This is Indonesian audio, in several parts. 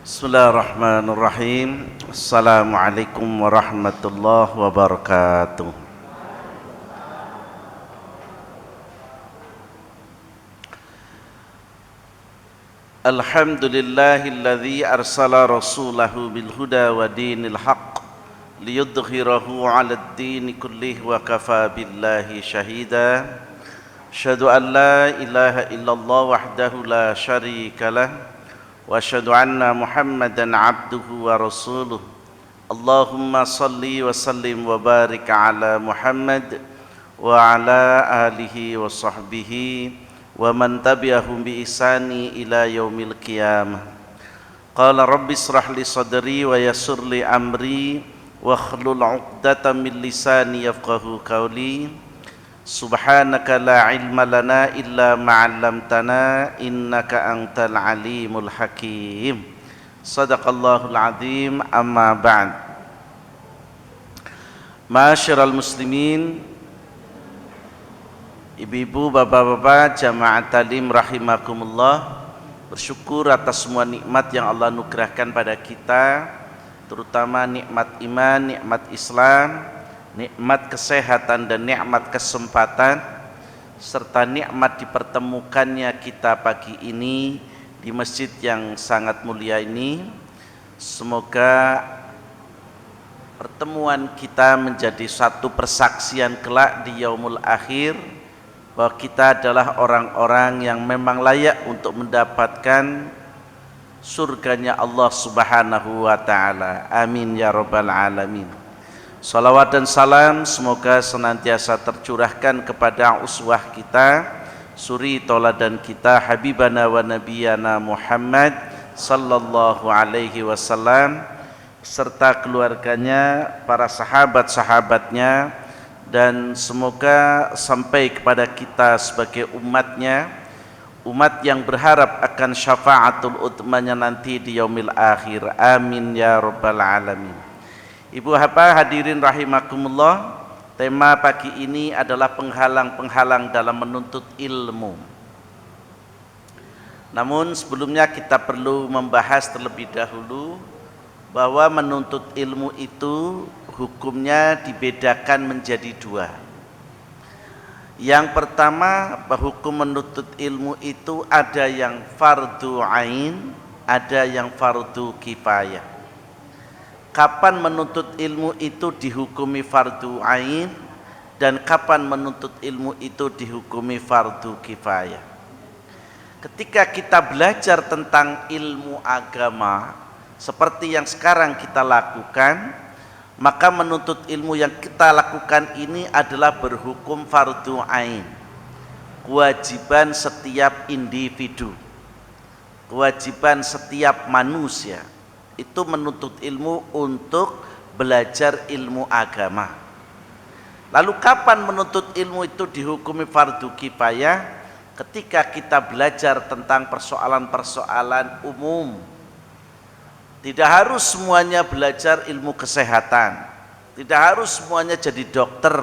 Bismillahirrahmanirrahim. Assalamualaikum warahmatullahi wabarakatuh. Alhamdulillahilladzi arsala rasulahu bil huda wa dinil haqq liyudhhirahu 'alad dini kullih wa kafa billahi syahida. Asyhadu an la ilaha illallah wahdahu la syarikalah wa asyhadu anna Muhammadan abduhu wa rasuluh. Allahumma salli wa sallim wa barik ala Muhammad wa ala alihi wa sahbihi wa man tabi'ahum bi ihsani ila yaumil qiyamah. Qala rabbi israh li sadri wa yassir li amri wa hlul 'uqdatam min lisani yafqahu qawli. Subhanaka la ilma lana illa ma'allamtana innaka antal alimul hakim. Sadaqallahul azim. Amma ba'd. Ma'asyiral muslimin, ibu-ibu, bapak-bapak, jamaah talim rahimakumullah, bersyukur atas semua nikmat yang Allah anugerahkan pada kita, terutama nikmat iman, nikmat Islam, nikmat kesehatan dan nikmat kesempatan, serta nikmat dipertemukannya kita pagi ini di masjid yang sangat mulia ini. Semoga pertemuan kita menjadi satu persaksian kelak di yaumul akhir bahwa kita adalah orang-orang yang memang layak untuk mendapatkan surganya Allah Subhanahu wa ta'ala. Amin ya rabbal alamin. Salawat dan salam semoga senantiasa tercurahkan kepada uswah kita, suri tauladan kita, habibana wa nabiyana Muhammad sallallahu alaihi wasallam, serta keluarganya, para sahabat-sahabatnya, dan semoga sampai kepada kita sebagai umatnya, umat yang berharap akan syafaatul utmanya nanti di yaumil akhir. Amin ya rabbal alamin. Ibu bapak hadirin rahimakumullah, tema pagi ini adalah penghalang-penghalang dalam menuntut ilmu. Namun sebelumnya kita perlu membahas terlebih dahulu bahwa menuntut ilmu itu hukumnya dibedakan menjadi dua. Yang pertama, bahwa hukum menuntut ilmu itu ada yang fardu ain, ada yang fardu kifayah. Kapan menuntut ilmu itu dihukumi fardu ain dan kapan menuntut ilmu itu dihukumi fardu kifayah? Ketika kita belajar tentang ilmu agama seperti yang sekarang kita lakukan, maka menuntut ilmu yang kita lakukan ini adalah berhukum fardu ain, kewajiban setiap individu, kewajiban setiap manusia itu menuntut ilmu untuk belajar ilmu agama. Lalu kapan menuntut ilmu itu dihukumi fardu kifayah? Ketika kita belajar tentang persoalan-persoalan umum. Tidak harus semuanya belajar ilmu kesehatan, tidak harus semuanya jadi dokter.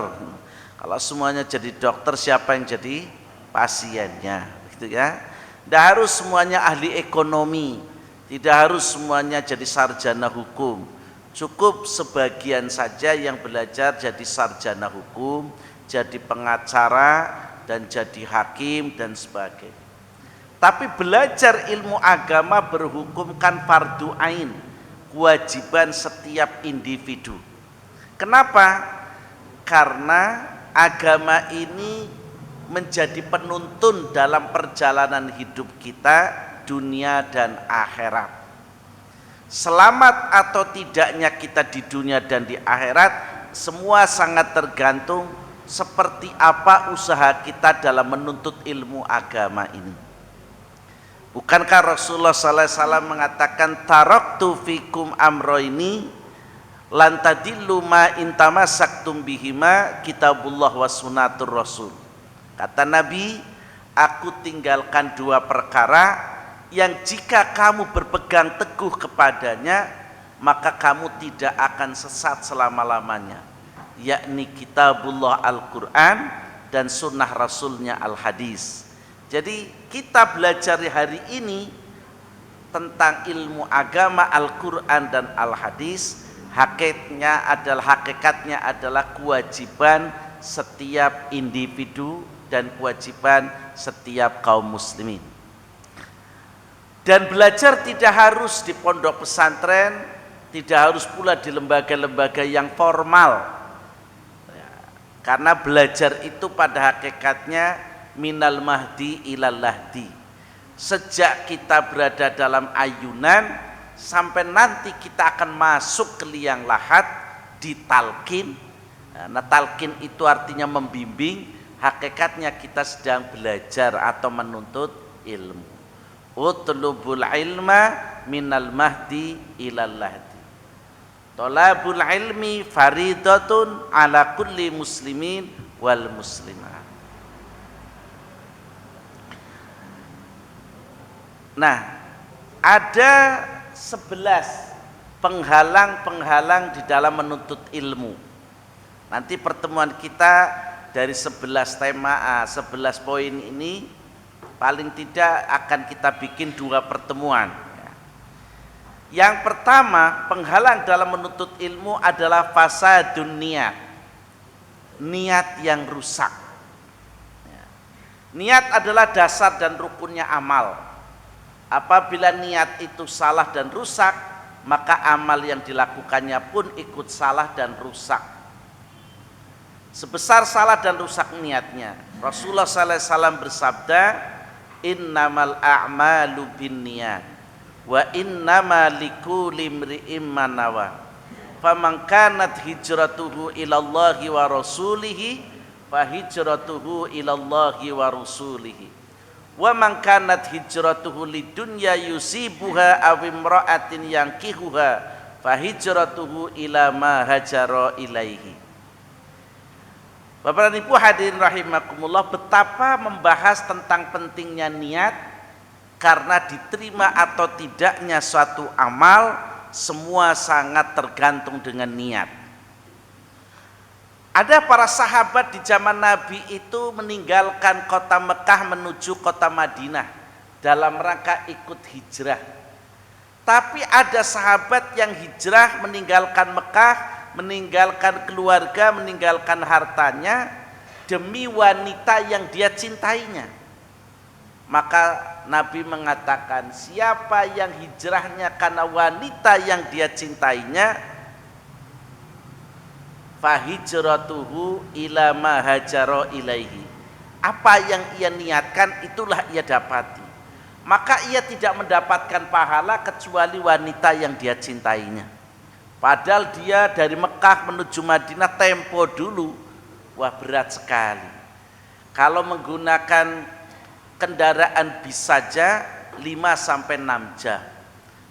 Kalau semuanya jadi dokter, siapa yang jadi pasiennya, gitu ya. Tidak harus semuanya ahli ekonomi, tidak harus semuanya jadi sarjana hukum. Cukup sebagian saja yang belajar jadi sarjana hukum, jadi pengacara, dan jadi hakim, dan sebagainya. Tapi belajar ilmu agama berhukumkan fardu ain, kewajiban setiap individu. Kenapa? Karena agama ini menjadi penuntun dalam perjalanan hidup kita, dunia dan akhirat. Selamat atau tidaknya kita di dunia dan di akhirat, semua sangat tergantung seperti apa usaha kita dalam menuntut ilmu agama ini. Bukankah Rasulullah SAW mengatakan taraktu fikum amroini lan tadillu ma intamasaktum bihima kitabullah wa sunnatur rasul. Kata Nabi, aku tinggalkan dua perkara yang jika kamu berpegang teguh kepadanya maka kamu tidak akan sesat selama-lamanya, yakni kitabullah Al-Quran dan sunnah rasulnya Al-Hadis. Jadi kita belajar hari ini tentang ilmu agama Al-Quran dan Al-Hadis, hakikatnya adalah kewajiban setiap individu dan kewajiban setiap kaum muslimin. Dan belajar tidak harus di pondok pesantren, tidak harus pula di lembaga-lembaga yang formal, karena belajar itu pada hakikatnya minal mahdi ilal lahdi. Sejak kita berada dalam ayunan sampai nanti kita akan masuk ke liang lahat ditalkin. Nah, talkin itu artinya membimbing, hakikatnya kita sedang belajar atau menuntut ilmu. Utlubul ilma minal mahdi ilal lahdi. Thalabul ilmi faridatun ala kulli muslimin wal muslimah. Nah, ada 11 penghalang-penghalang di dalam menuntut ilmu. Nanti pertemuan kita dari 11 tema, 11 poin ini paling tidak akan kita bikin 2 pertemuan. Yang pertama, penghalang dalam menuntut ilmu adalah fasadun niat. Niat yang rusak. Niat adalah dasar dan rukunnya amal. Apabila niat itu salah dan rusak, maka amal yang dilakukannya pun ikut salah dan rusak. Sebesar salah dan rusak niatnya, Rasulullah SAW bersabda, innamal a'malu binniyat wa innama likulli imri'in ma nawa. Faman kanat hijratuhu ilallahi wa rasulihi fa hijratuhu ilallahi wa rasulihi. Wa man kanat hijratuhu lidunya yusibuha aw imra'atin yankihuha fa hijratuhu ila ma hajara ilaihi. Bapak dan Ibu hadirin rahimakumullah, betapa membahas tentang pentingnya niat, karena diterima atau tidaknya suatu amal semua sangat tergantung dengan niat. Ada para sahabat di zaman Nabi itu meninggalkan kota Mekah menuju kota Madinah dalam rangka ikut hijrah. Tapi ada sahabat yang hijrah meninggalkan Mekah, meninggalkan keluarga, meninggalkan hartanya demi wanita yang dia cintainya. Maka Nabi mengatakan, siapa yang hijrahnya karena wanita yang dia cintainya, fahijratuhu ila ma hajara ilaihi. Apa yang ia niatkan itulah ia dapati. Maka ia tidak mendapatkan pahala kecuali wanita yang dia cintainya. Padahal dia dari Mekah menuju Madinah tempo dulu, wah berat sekali. Kalau menggunakan kendaraan bis saja 5 sampai 6 jam.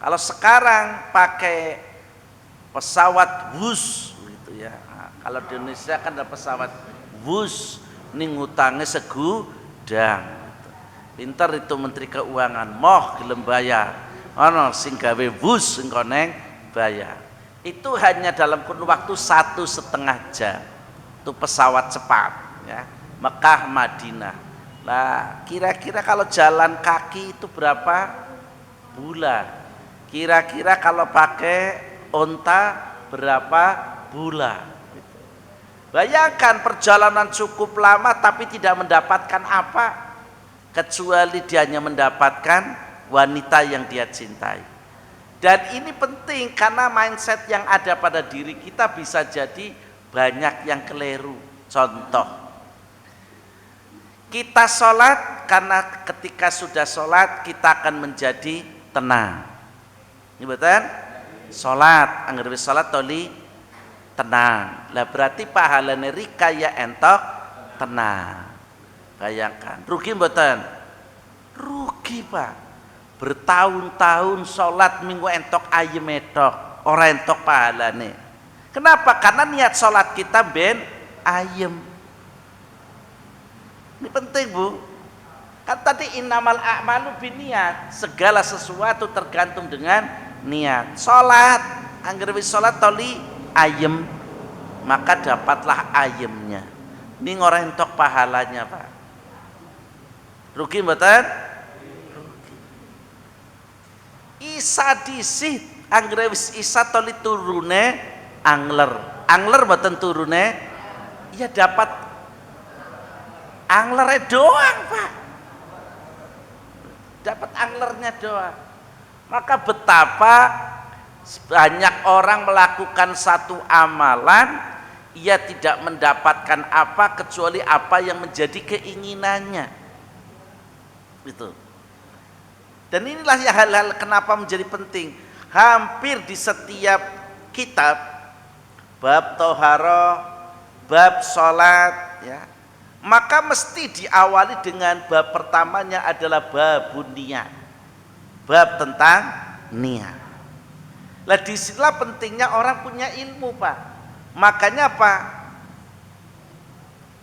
Kalau sekarang pakai pesawat Wus gitu ya. Kalau di Indonesia kan ada pesawat Wus, ini ngutangnya segudang. Pinter itu Menteri Keuangan, moh gelem bayar. Ono sing gawe Wus sing koneng bayar. Itu hanya dalam kurun waktu 1,5 jam. Itu pesawat cepat ya. Mekah Madinah. Lah, kira-kira kalau jalan kaki itu berapa bulan? Kira-kira kalau pakai onta berapa bulan? Bayangkan perjalanan cukup lama tapi tidak mendapatkan apa, kecuali dia hanya mendapatkan wanita yang dia cintai. Dan ini penting karena mindset yang ada pada diri kita bisa jadi banyak yang keliru. Contoh, kita sholat karena ketika sudah sholat kita akan menjadi tenang. Ini betul? Sholat, anggar wis sholat toli tenang. Lah berarti pahalane rika ya entok tenang. Bayangkan, rugi mboten? Rugi, Pak. Bertahun-tahun sholat minggu entok ayem entok, ora entok pahalane. Kenapa? Karena niat sholat kita ben ayem. Ini penting, Bu. Kan tadi innamal a'malu binniyat, segala sesuatu tergantung dengan niat. Sholat, anggar wis sholat toli ayem, maka dapatlah ayemnya. Ini ngoreng entok pahalanya, Pak. Rugi mboten? Rugi. isa disit anggere wis isa toli turune angler mboten turune ya dapat anglernya doang Pak, dapat anglernya doang. Maka betapa banyak orang melakukan satu amalan ia tidak mendapatkan apa kecuali apa yang menjadi keinginannya itu. Dan inilah ya hal-hal kenapa menjadi penting. Hampir di setiap kitab, bab toharoh, bab sholat, ya, maka mesti diawali dengan bab pertamanya adalah babun niat, bab tentang niat. Lah disinilah pentingnya orang punya ilmu Pak. Makanya apa?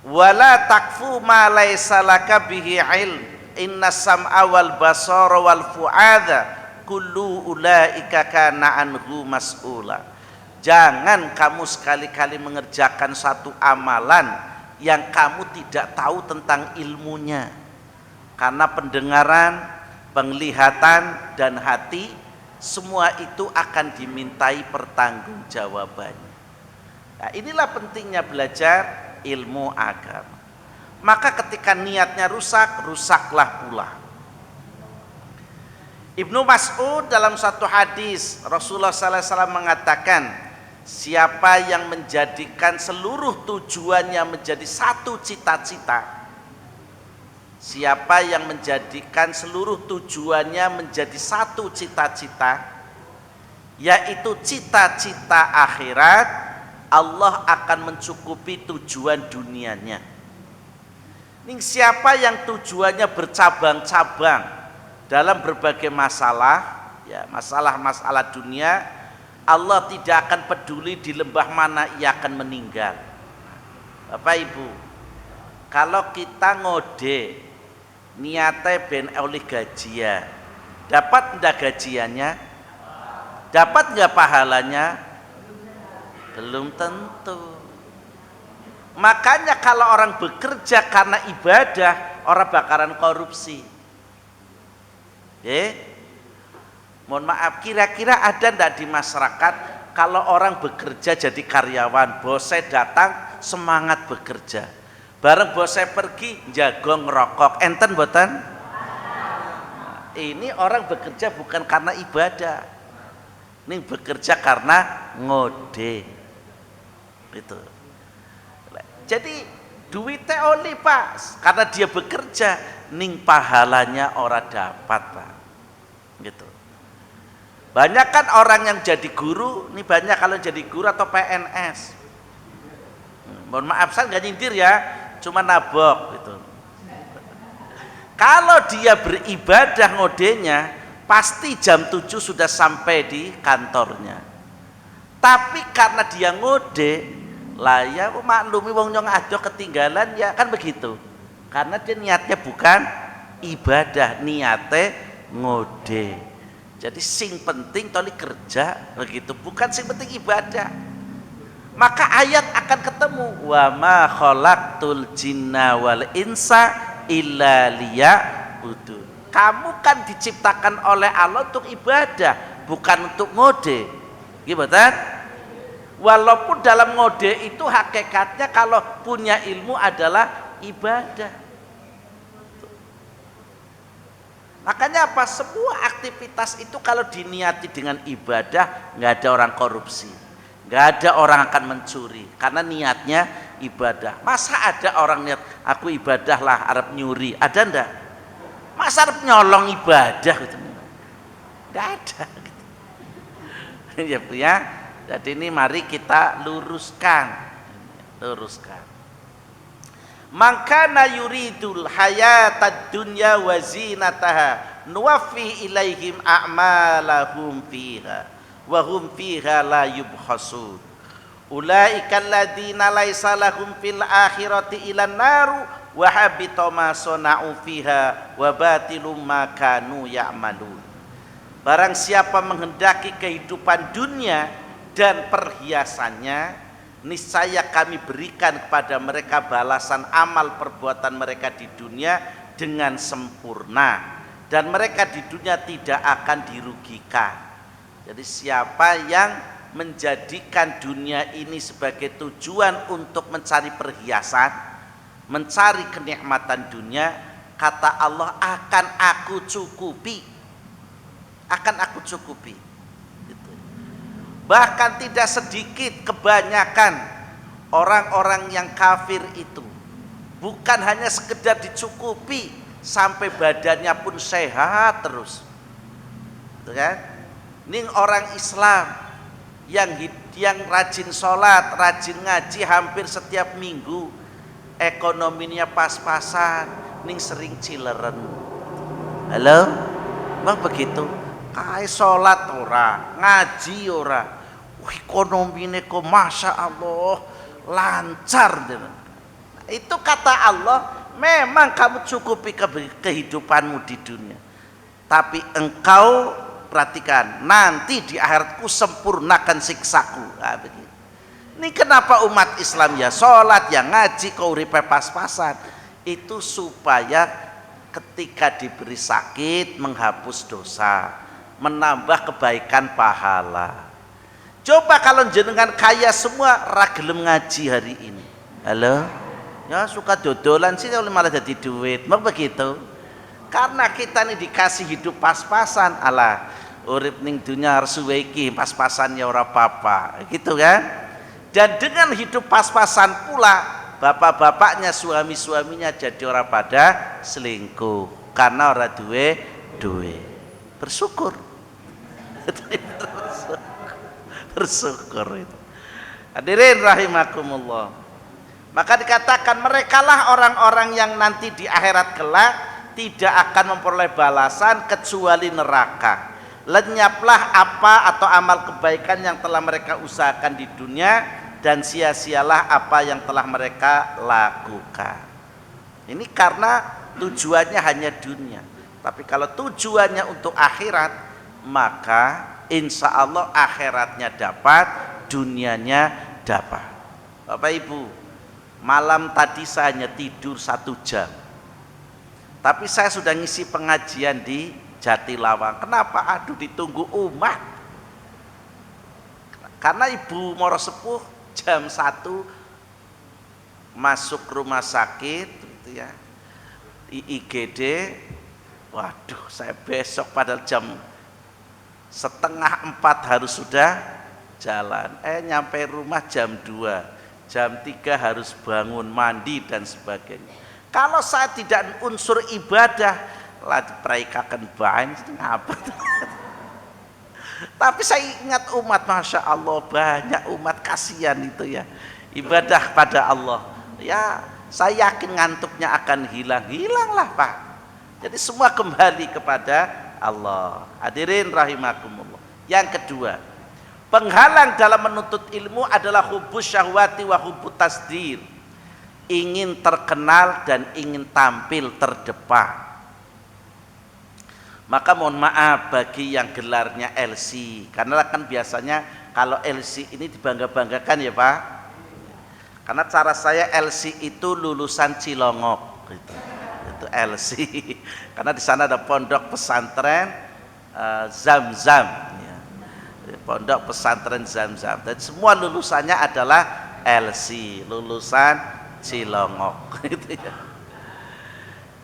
Wala takfu ma laisa laka bihi ilm. Inna sam'a wal basara wal fu'adha kullu ulaika kana anhu mas'ula. Jangan kamu sekali-kali mengerjakan satu amalan yang kamu tidak tahu tentang ilmunya. Karena pendengaran, penglihatan dan hati semua itu akan dimintai pertanggungjawabannya. Nah, inilah pentingnya belajar ilmu agama. Maka ketika niatnya rusak, rusaklah pula. Ibnu Mas'ud dalam satu hadis Rasulullah SAW mengatakan, siapa yang menjadikan seluruh tujuannya menjadi satu cita-cita, siapa yang menjadikan seluruh tujuannya menjadi satu cita-cita, yaitu cita-cita akhirat, Allah akan mencukupi tujuan dunianya. Ning siapa yang tujuannya bercabang-cabang dalam berbagai masalah, ya masalah-masalah dunia, Allah tidak akan peduli di lembah mana ia akan meninggal. Bapak Ibu, kalau kita ngode niatnya ben oleh gajian, dapat ndak gajiannya? Dapat nggak pahalanya? Belum tentu. Makanya kalau orang bekerja karena ibadah, orang bakaran korupsi. Mohon maaf, kira-kira ada ndak di masyarakat kalau orang bekerja jadi karyawan, bosnya datang semangat bekerja, bareng bosnya pergi jagong rokok, enten boten? Ini orang bekerja bukan karena ibadah, ini bekerja karena ngode. Itu. Jadi duitnya oli Pak, karena dia bekerja, ning pahalanya orang dapat Pak. Gitu. Banyak kan orang yang jadi guru, nih banyak kalau jadi guru atau PNS. Mohon maaf saya nggak nyindir ya, cuma nabok gitu. Kalau dia beribadah ngodenya, pasti jam 7 sudah sampai di kantornya. Tapi karena dia ngode, lah ya maklumi wong nyong adoh ketinggalan ya kan begitu. Karena dia niatnya bukan ibadah, niatnya ngode. Jadi sing penting toli kerja begitu, bukan sing penting ibadah. Maka ayat akan ketemu wa ma khalaqtul jinna wal insa illa liya'budun. Kamu kan diciptakan oleh Allah untuk ibadah, bukan untuk ngode. Gimana? Walaupun dalam ngode itu hakikatnya kalau punya ilmu adalah ibadah. Makanya apa? Semua aktivitas itu kalau diniati dengan ibadah, nggak ada orang korupsi, nggak ada orang akan mencuri, karena niatnya ibadah. Masa ada orang niat aku ibadah lah, arep nyuri, ada ndak? Masa arep nyolong ibadah gitu? Nggak ada. Gitu. Ya Bu ya. Jadi ini mari kita luruskan. Mangkana yuridul hayatad dunya wa zinataha nuwaffi ilaihim a'malahum fiha wa hum fiha la yubkhasun. Ulaika alladziina laisa lahum fil akhirati ilan naru wa habita ma sana'u fiha wa batilum ma kanu ya'malun. Barang siapa menghendaki kehidupan dunia dan perhiasannya, niscaya kami berikan kepada mereka balasan amal perbuatan mereka di dunia dengan sempurna, dan mereka di dunia tidak akan dirugikan. Jadi siapa yang menjadikan dunia ini sebagai tujuan untuk mencari perhiasan, mencari kenikmatan dunia, kata Allah akan aku cukupi, akan aku cukupi. Bahkan tidak sedikit, kebanyakan orang-orang yang kafir itu bukan hanya sekedar dicukupi, sampai badannya pun sehat terus, gitu kan? Ini orang Islam yang rajin sholat, rajin ngaji hampir setiap minggu, ekonominya pas-pasan, ning sering cileren. Halo, bang begitu? Kai sholat ora, ngaji ora, ekonominya kok masya Allah lancar. Itu kata Allah, memang kamu cukupi kehidupanmu di dunia, tapi engkau perhatikan, nanti di akhiratku sempurnakan siksaku. Nah, begitu. Ini kenapa umat Islam ya sholat, ya ngaji, kau uripe pas-pasan, itu supaya ketika diberi sakit menghapus dosa, menambah kebaikan pahala. Coba kalau jenengan kaya semua ragelem ngaji hari ini, halo, ya suka dodolan sih malah jadi duit, mau begitu? Karena kita ini dikasih hidup pas-pasan, alah urip ning dunya harus suwe iki pas-pasan ya ora apa-apa, gitu kan? Dan dengan hidup pas-pasan pula bapak-bapaknya, suami-suaminya jadi orang pada selingkuh karena orang duwe. Bersyukur. Bersyukur itu. Hadirin rahimakumullah. Maka dikatakan merekalah orang-orang yang nanti di akhirat kelak tidak akan memperoleh balasan kecuali neraka. Lenyaplah apa atau amal kebaikan yang telah mereka usahakan di dunia, dan sia-sialah apa yang telah mereka lakukan. Ini karena tujuannya hanya dunia. Tapi kalau tujuannya untuk akhirat, maka insya Allah akhiratnya dapat, dunianya dapat. Bapak Ibu, malam tadi saya hanya tidur 1 jam, tapi saya sudah ngisi pengajian di Jatilawang. Kenapa? Aduh, ditunggu umat. Karena Ibu Moro Sepuh jam 1 masuk rumah sakit gitu ya, IGD. Waduh, saya besok padahal jam 3:30 harus sudah jalan. Nyampe rumah jam 2, jam 3 harus bangun mandi dan sebagainya. Kalau saya tidak unsur ibadah, lagi praikakan bahan itu ngapa? Tapi saya ingat umat, masya Allah banyak umat, kasihan itu ya, ibadah pada Allah. Ya saya yakin ngantuknya akan hilanglah Pak. Jadi semua kembali kepada Allah. Hadirin rahimakumullah. Yang kedua, penghalang dalam menuntut ilmu adalah hubbus syahwati wa hubbut tasdir. Ingin terkenal dan ingin tampil terdepan. Maka mohon maaf bagi yang gelarnya LC, karena kan biasanya kalau LC ini dibangga-banggakan ya Pak. Karena cara saya LC itu lulusan Cilongok gitu. Itu LC. Karena di sana ada pondok pesantren Zam-Zam ya. Pondok pesantren Zam-Zam. Dan semua lulusannya adalah LC, lulusan Cilongok gitu ya.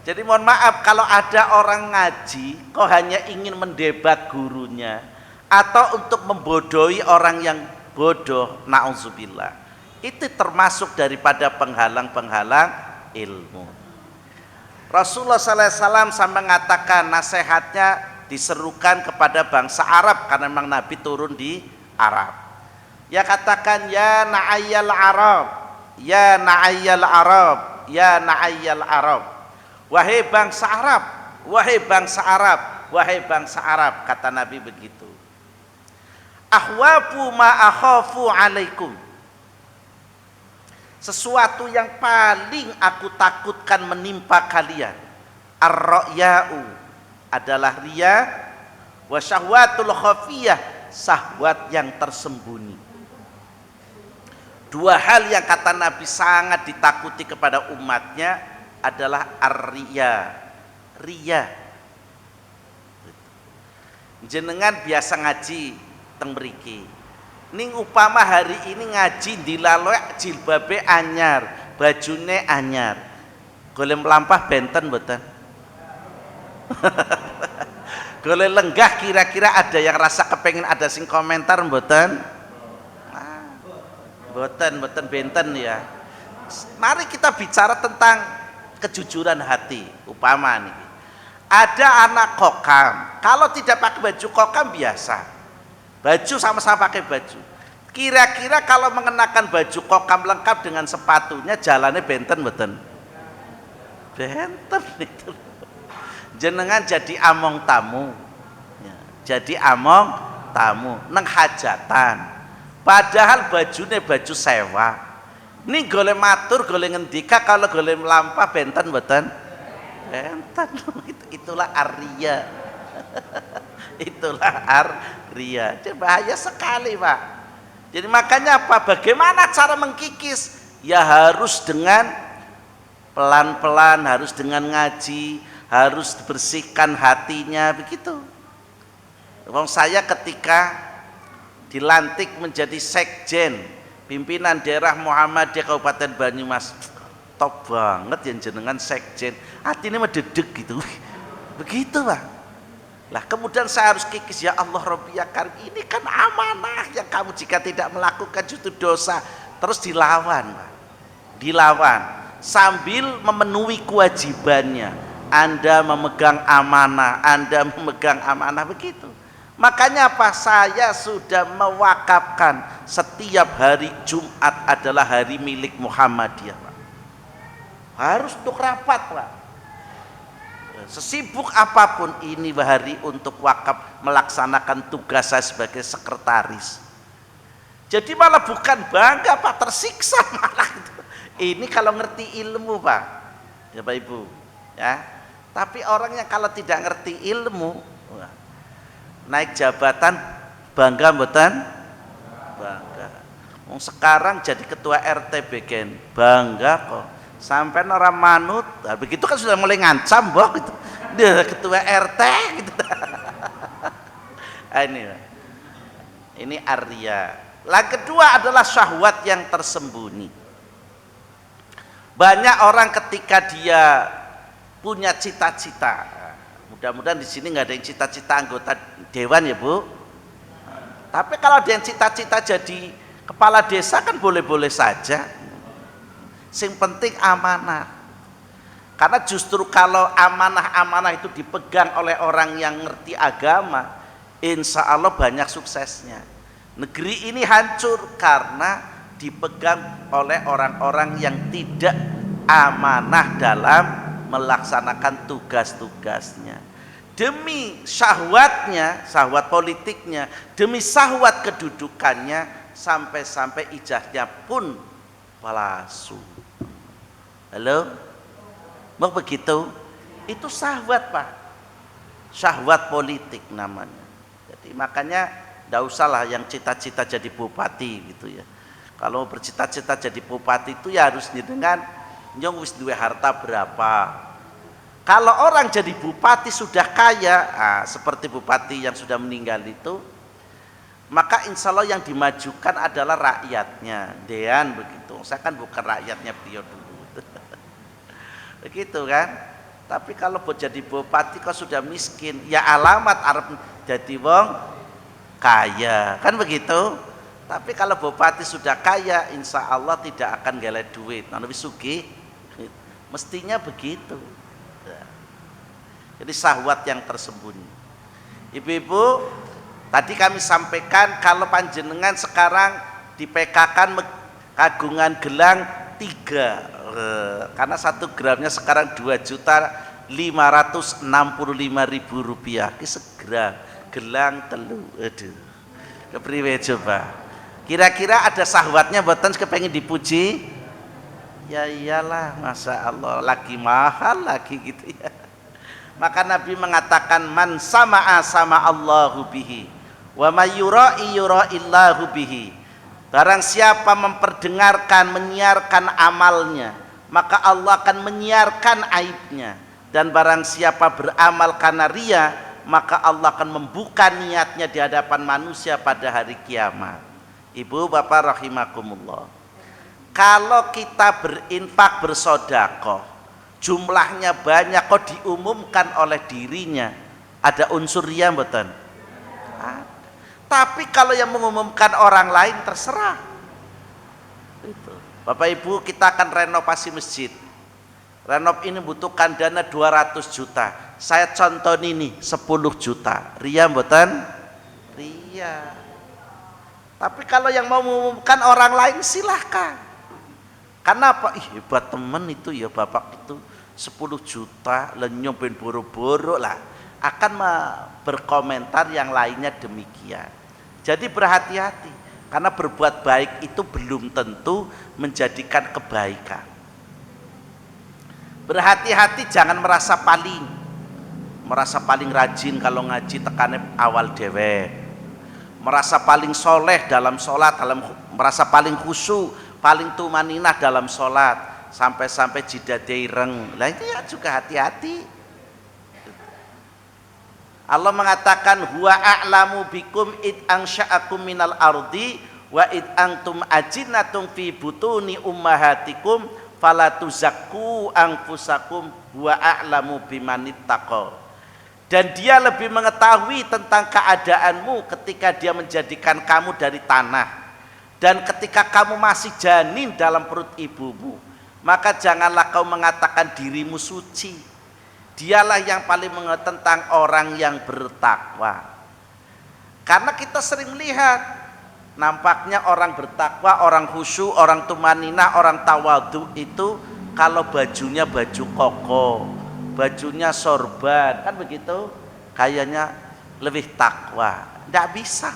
Jadi mohon maaf kalau ada orang ngaji kok hanya ingin mendebat gurunya atau untuk membodohi orang yang bodoh, na'udzubillah. Itu termasuk daripada penghalang-penghalang ilmu. Rasulullah SAW sampai mengatakan, nasihatnya diserukan kepada bangsa Arab karena memang Nabi turun di Arab. Ya katakan, ya na'ayyal Arab, ya na'ayyal Arab, ya na'ayyal Arab. Wahai bangsa Arab, wahai bangsa Arab, wahai bangsa Arab, kata Nabi begitu. Ahwafu ma akhafu alaikum. Sesuatu yang paling aku takutkan menimpa kalian. Ar-ra'ya'u adalah riya, wa syahwatul khafiyah, syahwat yang tersembunyi. Dua hal yang kata Nabi sangat ditakuti kepada umatnya adalah ar-riya, riya. jenengan biasa ngaji teng mriki. Ning upama hari ini ngaji dilalek jilbabe anyar, bajune anyar. Golek mlampah benten mboten? Golek lenggah kira-kira ada yang rasa kepengen ada sing komentar mboten? Nah, mboten benten ya. Mari kita bicara tentang kejujuran hati. Upama nih, ada anak kokam, kalau tidak pakai baju kokam biasa. Baju sama-sama pakai baju. Kira-kira kalau mengenakan baju kokam lengkap dengan sepatunya jalannya benten mboten? Benten itu. Jenengan jadi among tamu. Ya, jadi among tamu nang hajatan. Padahal bajunya baju sewa. Ini golek matur, golek ngendika, kalau golek melampah benten mboten? Benten. Itulah arya. Itulah arya. Itu bahaya sekali, Pak. Jadi makanya apa? Bagaimana cara mengkikis? Ya harus dengan pelan-pelan, harus dengan ngaji, harus bersihkan hatinya, begitu. Wong saya ketika dilantik menjadi sekjen pimpinan daerah Muhammadiyah Kabupaten Banyumas, top banget yang jenengan sekjen, hatinya mededek gitu. Begitu, Pak. Lah kemudian saya harus kikis, ya Allah Rabbi ya Karim, ini kan amanah yang kamu jika tidak melakukan justru dosa. Terus dilawan, Pak. Dilawan sambil memenuhi kewajibannya. Anda memegang amanah, Anda memegang amanah, begitu. Makanya apa? Saya sudah mewakafkan setiap hari Jumat adalah hari milik Muhammadiyah, Pak. Harus untuk rapat, Pak. Sesibuk apapun ini hari untuk wakaf melaksanakan tugas saya sebagai sekretaris. Jadi malah bukan bangga, Pak, tersiksa malah itu. Ini kalau ngerti ilmu, Pak, ya Pak Ibu, ya. Tapi orang yang kalau tidak ngerti ilmu, naik jabatan bangga mboten? Bangga. Sekarang jadi ketua RT Begen bangga kok. Sampai orang manut, nah, begitu kan sudah mulai ngancam, Bok, gitu. Dia ketua RT gitu. Ini arya. Yang kedua adalah syahwat yang tersembunyi. Banyak orang ketika dia punya cita-cita, mudah-mudahan di sini nggak ada yang cita-cita anggota dewan ya, Bu. Tapi kalau dia yang cita-cita jadi kepala desa kan boleh-boleh saja. Sing penting amanah. Karena justru kalau amanah-amanah itu dipegang oleh orang yang ngerti agama, insya Allah banyak suksesnya. Negeri ini hancur karena dipegang oleh orang-orang yang tidak amanah dalam melaksanakan tugas-tugasnya. Demi syahwatnya, syahwat politiknya, demi syahwat kedudukannya, sampai-sampai ijazahnya pun palsu. Halo? Mau begitu? Itu syahwat, Pak. Syahwat politik namanya. Jadi makanya enggak usahlah yang cita-cita jadi bupati gitu ya. Kalau bercita-cita jadi bupati itu ya harus dengan nyong wis duwe harta berapa. Kalau orang jadi bupati sudah kaya, seperti bupati yang sudah meninggal itu, maka insya Allah yang dimajukan adalah rakyatnya. Dean begitu. Saya kan bukan rakyatnya beliau dulu. Begitu kan. Tapi kalau buat jadi bupati kok sudah miskin, ya alamat Arab jadi wong kaya, kan begitu. Tapi kalau bupati sudah kaya, insya Allah tidak akan galak duit. Nanti sugih, mestinya begitu. Jadi syahwat yang tersembunyi. Ibu-ibu, tadi kami sampaikan kalau panjenengan sekarang di PK kan kagungan gelang 3, karena 1 gramnya sekarang 2.565.000 rupiah. Ini segera gelang telu, aduh, kepriwe coba. Kira-kira ada syahwatnya buatan kepengen dipuji? Ya iyalah, masya Allah, lagi mahal lagi gitu ya. Maka Nabi mengatakan man sama'a sama Allahu bihi wa may yura'i yura'illahu bihi. Barang siapa memperdengarkan, menyiarkan amalnya, maka Allah akan menyiarkan aibnya. Dan barang siapa beramal karena ria, maka Allah akan membuka niatnya di hadapan manusia pada hari kiamat. Ibu bapak rahimakumullah, kalau kita berinfak bersodakoh jumlahnya banyak kok diumumkan oleh dirinya, ada unsur riya mboten? Tapi kalau yang mengumumkan orang lain terserah. Itu. Bapak Ibu, kita akan renovasi masjid. Renov ini butuhkan dana 200 juta. Saya contoh ini 10 juta. Ria mboten? Ria. Tapi kalau yang mau mengumumkan orang lain silahkan. Karena apa? Ih, hebat temen itu ya bapak itu 10 juta lenyum ben boro-boro lah. Akan berkomentar yang lainnya demikian. Jadi berhati-hati, karena berbuat baik itu belum tentu menjadikan kebaikan. Berhati-hati, jangan merasa paling rajin kalau ngaji tekannya awal dewek, merasa paling soleh dalam sholat, merasa paling khusyuk, paling tumaninah dalam sholat, sampai-sampai jidat ireng. Lah itu ya juga hati-hati. Allah mengatakan huwa a'lamu bikum id ansha'akum minal ardi wa id antum ajinnatum fi butuni ummahatikum fala tuzakku anfusakum huwa a'lamu bimanittaqa. Dan dia lebih mengetahui tentang keadaanmu ketika dia menjadikan kamu dari tanah dan ketika kamu masih janin dalam perut ibumu, maka janganlah kau mengatakan dirimu suci. Dialah yang paling mengetahui tentang orang yang bertakwa. Karena kita sering melihat, nampaknya orang bertakwa, orang khusyuk, orang tumanina, orang tawadu itu kalau bajunya baju koko, bajunya sorban, kan begitu, kayaknya lebih takwa. Tidak bisa.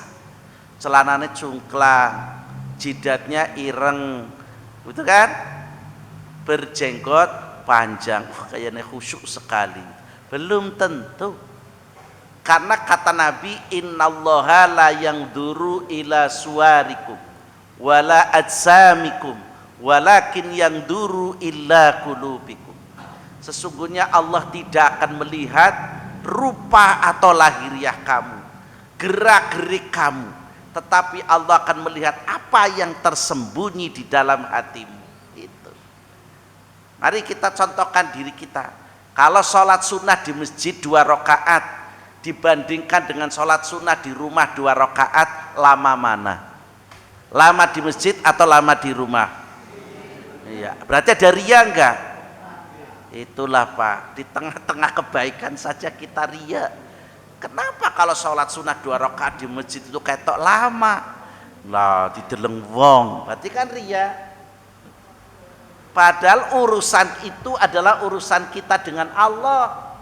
Celananya cungklang, jidatnya ireng, betul kan? Berjenggot panjang, kayaknya khusyuk sekali. Belum tentu. Karena kata Nabi, innallaha la yanzuru ila suwarikum wala ajsamikum walakin yanzuru illa qulubikum. Sesungguhnya Allah tidak akan melihat rupa atau lahiriah kamu, gerak-gerik kamu, tetapi Allah akan melihat apa yang tersembunyi di dalam hatimu. Mari kita contohkan diri kita. Kalau sholat sunnah di masjid 2 rakaat dibandingkan dengan sholat sunnah di rumah 2 rakaat, lama mana? Lama di masjid atau lama di rumah? Iya, berarti ada ria enggak? Itulah Pak, di tengah-tengah kebaikan saja kita ria. Kenapa kalau sholat sunnah 2 rakaat di masjid itu ketok lama? Lah, dideleng wong, berarti kan ria. Padahal urusan itu adalah urusan kita dengan Allah,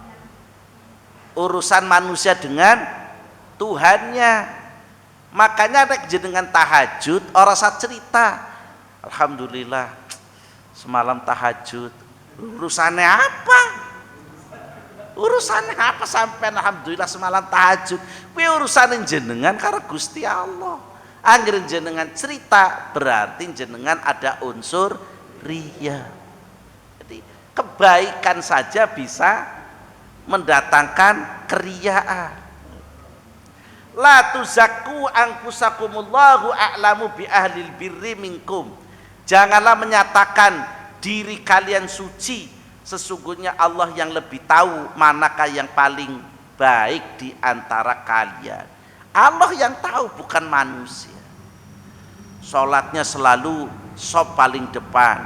urusan manusia dengan Tuhannya. Makanya nek jenengan tahajud orang saya cerita, alhamdulillah semalam tahajud. Urusannya apa? Urusannya apa sampai alhamdulillah semalam tahajud? Kuwi urusan jenengan karo Gusti Allah. Angger jenengan cerita berarti jenengan ada unsur riya. Jadi kebaikan saja bisa mendatangkan keriaan. La tuzakku anfusakumullahu a'lamu bi ahlil birri minkum. Janganlah menyatakan diri kalian suci, sesungguhnya Allah yang lebih tahu manakah yang paling baik di antara kalian. Allah yang tahu, bukan manusia. Sholatnya selalu sop paling depan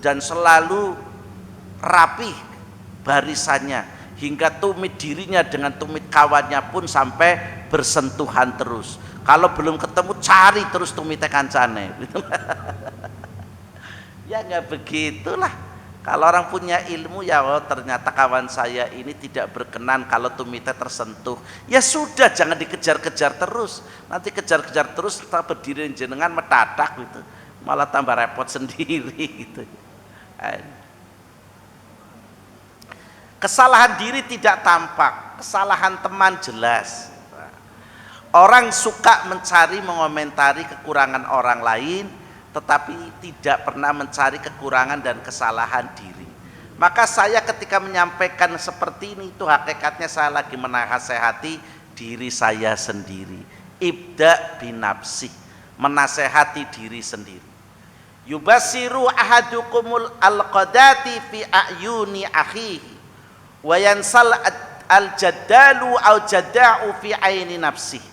dan selalu rapih barisannya, hingga tumit dirinya dengan tumit kawannya pun sampai bersentuhan terus. Kalau belum ketemu cari terus tumitnya kancane. Ya nggak begitulah. Kalau orang punya ilmu, ya oh, ternyata kawan saya ini tidak berkenan kalau tumitnya tersentuh. Ya sudah, jangan dikejar-kejar terus. Nanti kejar-kejar terus, kita berdiri jenengan metadak gitu. Malah tambah repot sendiri gitu. Kesalahan diri tidak tampak, kesalahan teman jelas. Orang suka mencari, mengomentari kekurangan orang lain, tetapi tidak pernah mencari kekurangan dan kesalahan diri. Maka saya ketika menyampaikan seperti ini, itu hakikatnya saya lagi menasehati diri saya sendiri. Ibda binafsi, menasehati diri sendiri. Yubasiru ahadukumul alqadati fi ayuni akhihi wa yansal al-jaddalu au jadda'u fi aini nafsi.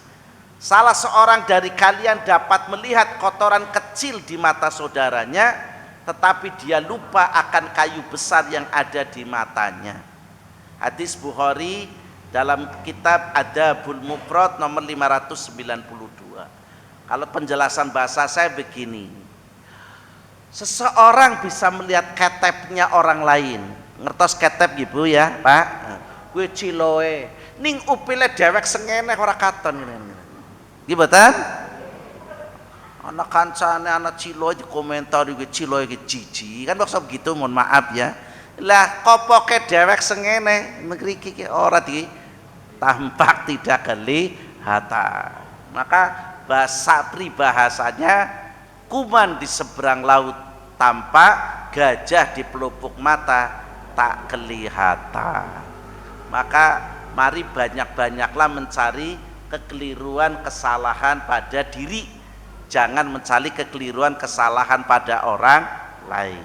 Salah seorang dari kalian dapat melihat kotoran kecil di mata saudaranya, tetapi dia lupa akan kayu besar yang ada di matanya. Hadis Bukhari dalam kitab Adabul Mufrad nomor 592. Kalau penjelasan bahasa saya begini, seseorang bisa melihat ketepnya orang lain. Ngertos ketep gitu ya Pak? Gue ciloe ning upile dewek sengene ora katon ngene. Gimana? Anak kancane anak ciloe di komentar gue ciloe ke cici kan maksud begitu, mohon maaf ya. Lah kopoke dewek sengene mriki ki ora di tampak tidak kelihatan. Maka bahasa peribahasanya kuman di seberang laut tampak, gajah di pelupuk mata tak kelihatan. Maka mari banyak-banyaklah mencari kekeliruan kesalahan pada diri, jangan mencari kekeliruan kesalahan pada orang lain.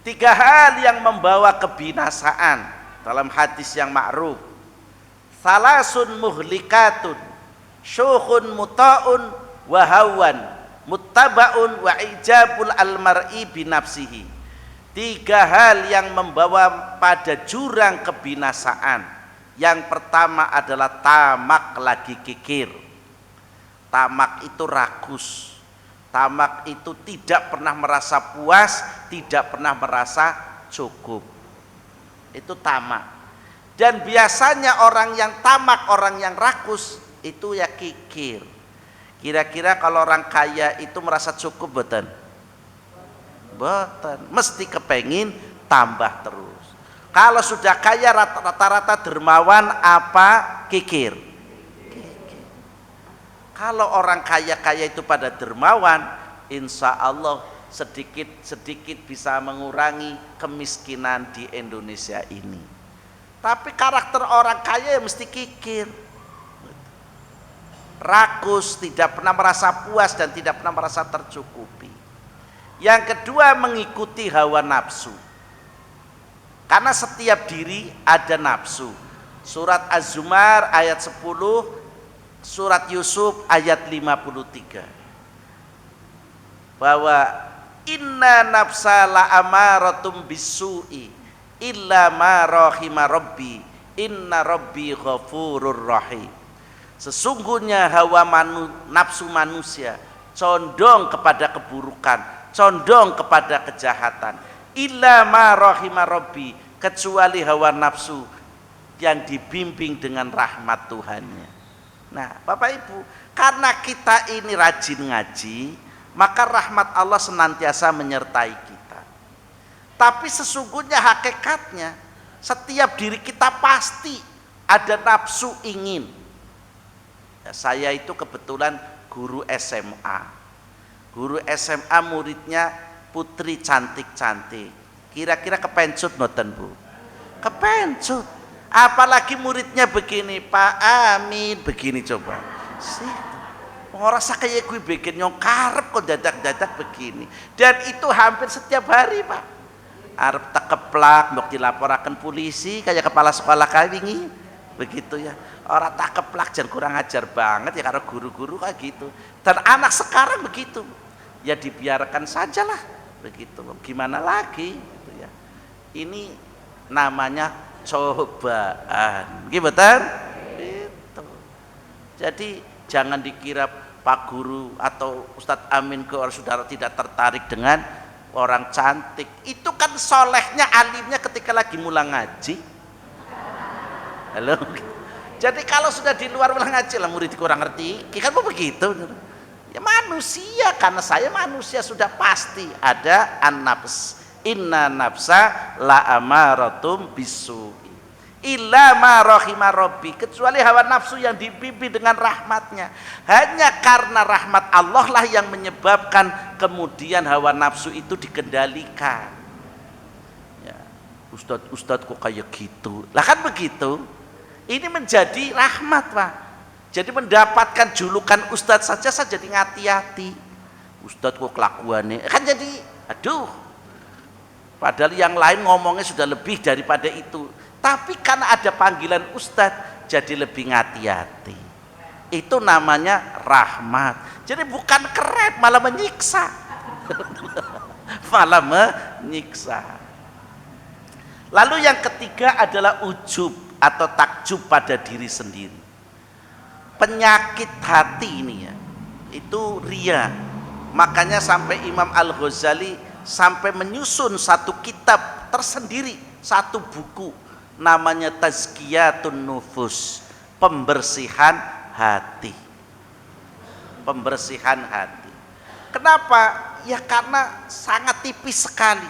3 hal yang membawa kebinasaan dalam hadis yang ma'ruf. Salasun muhlikatun, syukhun muta'un wa hawan muttaba'un wa ijabul almar'i binafsihi. 3 hal yang membawa pada jurang kebinasaan. Yang pertama adalah tamak lagi kikir. Tamak itu rakus, tamak itu tidak pernah merasa puas, tidak pernah merasa cukup. Itu tamak. Dan biasanya orang yang tamak, orang yang rakus itu ya kikir. Kira-kira kalau orang kaya itu merasa cukup boten? Boten, mesti kepengin tambah terus. Kalau sudah kaya rata-rata dermawan apa kikir? Kalau orang kaya-kaya itu pada dermawan, insya Allah sedikit-sedikit bisa mengurangi kemiskinan di Indonesia ini. Tapi karakter orang kaya ya mesti kikir, rakus, tidak pernah merasa puas dan tidak pernah merasa tercukupi. Yang kedua, mengikuti hawa nafsu. Karena setiap diri ada nafsu. Surat Az-Zumar ayat 10, Surat Yusuf ayat 53, bahwa inna nafsa la amaratum bisu'i illa ma rahima rabbi inna rabbi ghafurur rahim. Sesungguhnya hawa nafsu manusia condong kepada keburukan, condong kepada kejahatan. Illa ma rahima rabbi, kecuali hawa nafsu yang dibimbing dengan rahmat Tuhannya. Nah Bapak Ibu, karena kita ini rajin ngaji, maka rahmat Allah senantiasa menyertai kita. Tapi sesungguhnya hakikatnya setiap diri kita pasti ada nafsu ingin. Ya, saya itu kebetulan guru SMA. Guru SMA muridnya putri cantik-cantik. Kira-kira kepencut mboten Bu? Kepencut. Apalagi muridnya begini, Pak Amin begini, coba sih orang kayak gue bikin nyong karep kok dadak-dadak begini. Dan itu hampir setiap hari Pak. Arep takeplak mbok dilaporakan polisi kayak kepala sekolah kawingi begitu ya. Orang takeplak jan kurang ajar banget ya karo guru-guru kayak gitu. Dan anak sekarang begitu ya, dibiarkan sajalah begitu, gimana lagi gitu ya. Ini namanya cobaan, gimana? Itu. Jadi jangan dikira Pak Guru atau Ustadz Amin ke orang saudara tidak tertarik dengan orang cantik. Itu kan solehnya, alimnya ketika lagi mulang ngaji. Halo. Jadi kalau sudah di luar mulang ngaji lah murid kurang ngerti, kan begitu. Ya manusia, karena saya manusia sudah pasti ada an-nafs. Inna nafsa la amaratum bisu'i illa ma rahima rabbi, kecuali hawa nafsu yang dibimbing dengan rahmatnya. Hanya karena rahmat Allah lah yang menyebabkan kemudian hawa nafsu itu dikendalikan. Ustadz kok kayak gitu. Lah kan begitu. Ini menjadi rahmat, Pak. Jadi mendapatkan julukan ustadz saja saya jadi ngati-hati. Ustadz kok kelakuannya kan jadi aduh. Padahal yang lain ngomongnya sudah lebih daripada itu. Tapi karena ada panggilan ustadz jadi lebih ngati-hati. Itu namanya rahmat. Jadi bukan keren, malah menyiksa. Malah menyiksa. Lalu yang ketiga adalah ujub atau takjub pada diri sendiri. Penyakit hati ini ya, itu riya. Makanya sampai Imam Al-Ghazali sampai menyusun satu kitab tersendiri, satu buku namanya Tazkiyatun Nufus, pembersihan hati. Pembersihan hati. Kenapa? Ya karena sangat tipis sekali.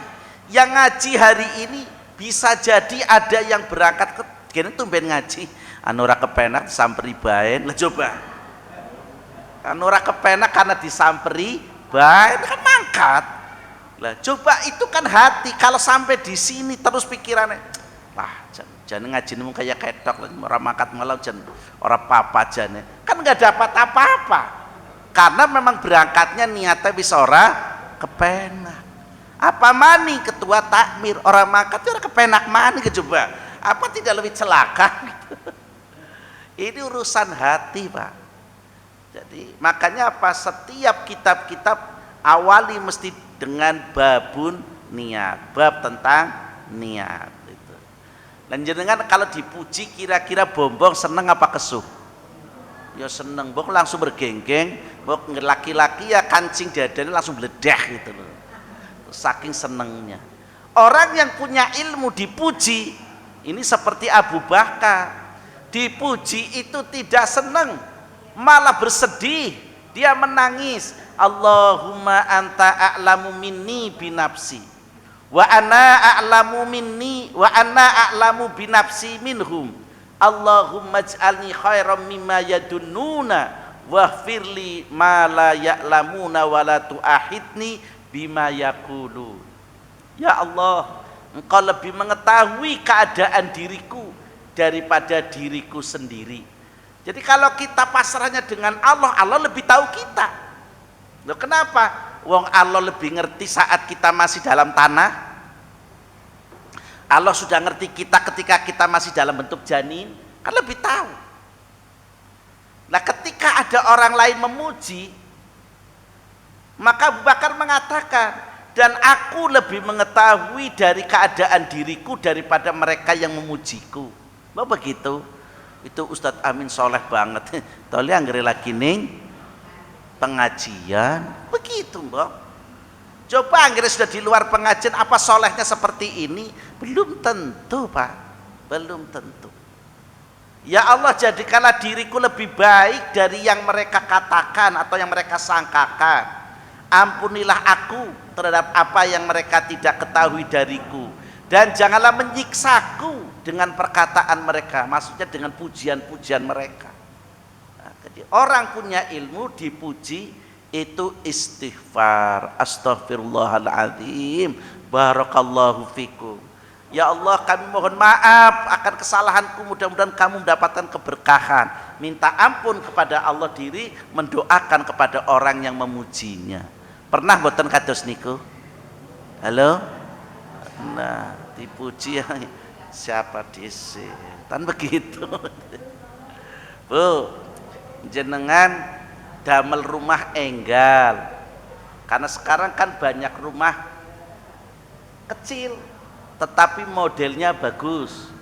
Yang ngaji hari ini bisa jadi ada yang berangkat ke gini tumben ngaji, anu ora kepenak disamperi bae. Lah coba. Anu ora kepenak karena disamperi bae kan mangkat. Lah coba itu kan hati, kalau sampai di sini terus pikirannya, lah jangan ngaji nemu kayak ketok ora mangkat malah jan ora apa-apa jane. Kan enggak dapat apa-apa. Karena memang berangkatnya niatnya bisa ora kepenak. Apa mani ketua takmir orang mangkat ora kepenak mani coba. Apa tidak lebih celaka? Ini urusan hati, Pak. Jadi makanya apa, setiap kitab-kitab awali mesti dengan babun niat, bab tentang niat itu. Dan jenengan kalau dipuji kira-kira bombong seneng apa kesuh? Ya seneng, bok langsung bergenggeng, bok laki-laki ya kancing dadanya langsung meledak gitu loh. Saking senengnya. Orang yang punya ilmu dipuji, ini seperti Abu Bakar, dipuji itu tidak seneng, malah bersedih, dia menangis. Allahumma anta a'lamu minni binafsi wa ana a'lamu minni wa ana a'lamu binafsi minhum. Allahumma ij'alni khairan mimma yadunnuna waghfirli ma la ya'lamuna wa la tu'ahidni bima yaqulu. Ya Allah, Engkau lebih mengetahui keadaan diriku daripada diriku sendiri. Jadi kalau kita pasrahnya dengan Allah, Allah lebih tahu kita. Loh kenapa? Wong Allah lebih ngerti saat kita masih dalam tanah. Allah sudah ngerti kita ketika kita masih dalam bentuk janin, kan lebih tahu. Nah ketika ada orang lain memuji, maka Abu Bakar mengatakan, dan aku lebih mengetahui dari keadaan diriku daripada mereka yang memujiku. Mbak begitu. Itu Ustadz Amin soleh banget. Toli anggere lagi ning pengajian. Begitu Mbak. Coba anggere sudah di luar pengajian, apa solehnya seperti ini? Belum tentu Pak. Belum tentu. Ya Allah, jadikanlah diriku lebih baik dari yang mereka katakan atau yang mereka sangkakan. Ampunilah aku terhadap apa yang mereka tidak ketahui dariku, dan janganlah menyiksaku dengan perkataan mereka, maksudnya dengan pujian-pujian mereka. Nah, jadi orang punya ilmu dipuji itu istighfar, astaghfirullahaladzim, barakallahu fikum. Ya Allah, kami mohon maaf akan kesalahanku, mudah-mudahan kamu mendapatkan keberkahan. Minta ampun kepada Allah diri, mendoakan kepada orang yang memujinya. Pernah mboten kados niku? Halo? Nah, dipuji siapa dhisik? Tan begitu. Bu, jenengan damel rumah enggal. Karena sekarang kan banyak rumah kecil tetapi modelnya bagus.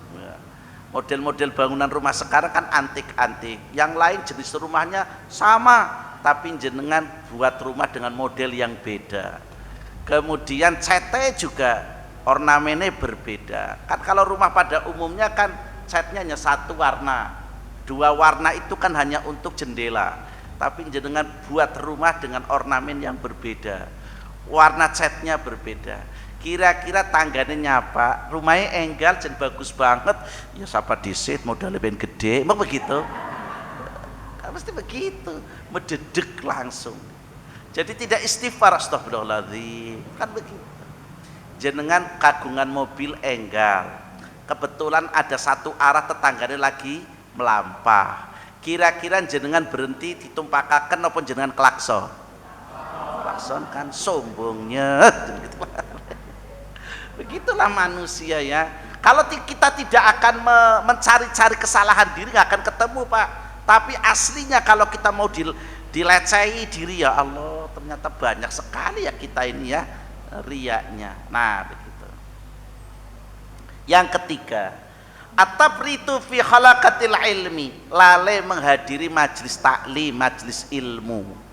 Model-model bangunan rumah sekarang kan antik-antik. Yang lain jenis rumahnya sama, tapi jenengan buat rumah dengan model yang beda. Kemudian catnya juga ornamennya berbeda. Kan kalau rumah pada umumnya kan catnya hanya satu warna, dua warna itu kan hanya untuk jendela. Tapi jenengan buat rumah dengan ornamen yang berbeda, warna catnya berbeda. Kira-kira tangganya nyapa, rumahnya enggal dan bagus banget, ya siapa disit modalnya ben gede, emang begitu? Kan mesti begitu, mededek langsung. Jadi tidak istighfar, astagfirullahaladzim, kan begitu. jenengan kagungan mobil enggal, kebetulan ada satu arah tetangganya lagi melampah, kira-kira jenengan berhenti ditumpakaken apa jenengan klakson? Klakson kan sombongnya. Begitulah manusia ya. Kalau kita tidak akan mencari-cari kesalahan diri, nggak akan ketemu Pak. Tapi aslinya kalau kita mau dilecehi diri, ya Allah ternyata banyak sekali ya kita ini ya riaknya. Nah begitu. Yang ketiga, at-tafritu fi khalaqatil ilmi, lalai menghadiri majelis taklim, majelis ilmu.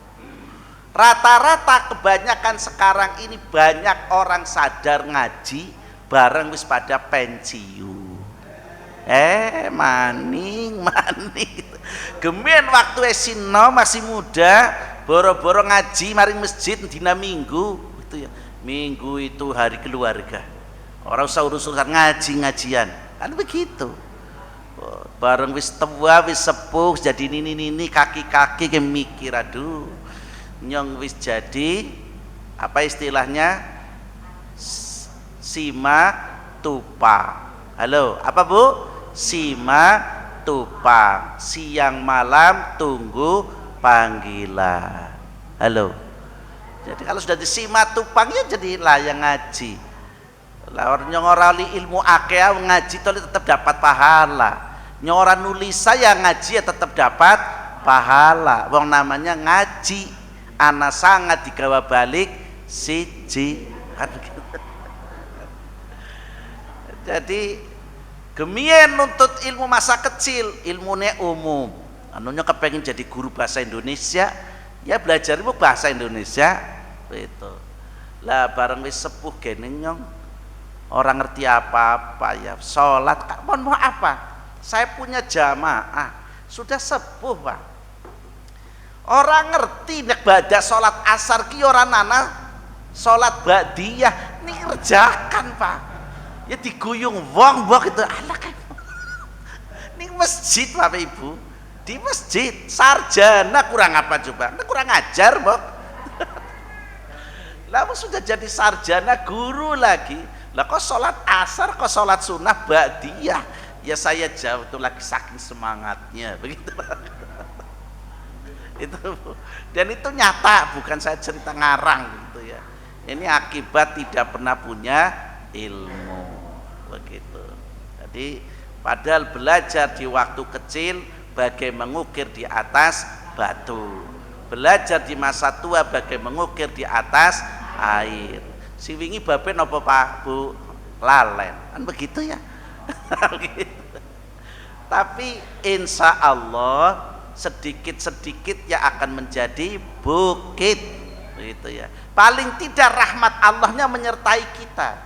Rata-rata kebanyakan sekarang ini banyak orang sadar ngaji bareng wis pada pensiun. Maning gemen waktu esino masih muda boro-boro ngaji maring masjid dina minggu itu ya. Minggu itu hari keluarga, orang usah urusan ngaji-ngajian kan begitu. Bareng wis tua wis sepuh jadi nini kaki-kaki ke mikir, aduh nyong wis jadi apa istilahnya simak tupa. Halo, apa Bu? Simak tupa, siang malam tunggu panggilan. Halo. Jadi kalau sudah disimak tupang ya jadi layang ngaji. Lah orang ngorali ilmu akeh ngaji itu tetap dapat pahala. Nyora nulis saya ngaji ya tetap dapat pahala. Wong namanya ngaji, ana sangat digawa balik siji kan begitu. Jadi gemien nuntut ilmu masa kecil, ilmunya umum. Anunya kepengen jadi guru bahasa Indonesia, ya belajar ilmu bahasa Indonesia itu. Lah bareng wis sepuh gene nyong, orang ngerti apa-apa ya. Salat, mohon mau apa? Saya punya jamaah, sudah sepuh Pak. Orang ngerti nek badak salat asar ki ora nana salat ba'diyah nih kerjakan Pak. Ya diguyung wong itu alah kan. Ning masjid Bapak Ibu, di masjid sarjana kurang apa coba? Nah, kurang ajar Mbok. Lah sudah jadi sarjana guru lagi. Lah kok sholat asar, kok sholat sunnah ba'diyah? Ya saya jawab itu lagi saking semangatnya begitu. Itu dan itu nyata, bukan saya cerita ngarang gitu ya. Ini akibat tidak pernah punya ilmu begitu. Jadi padahal belajar di waktu kecil bagai mengukir di atas batu, belajar di masa tua bagai mengukir di atas air. Si wingi bape napa Pak Bu? Lalen kan begitu ya. Begitu. Tapi insya Allah sedikit-sedikit ya akan menjadi bukit begitu ya. Paling tidak rahmat Allahnya menyertai kita.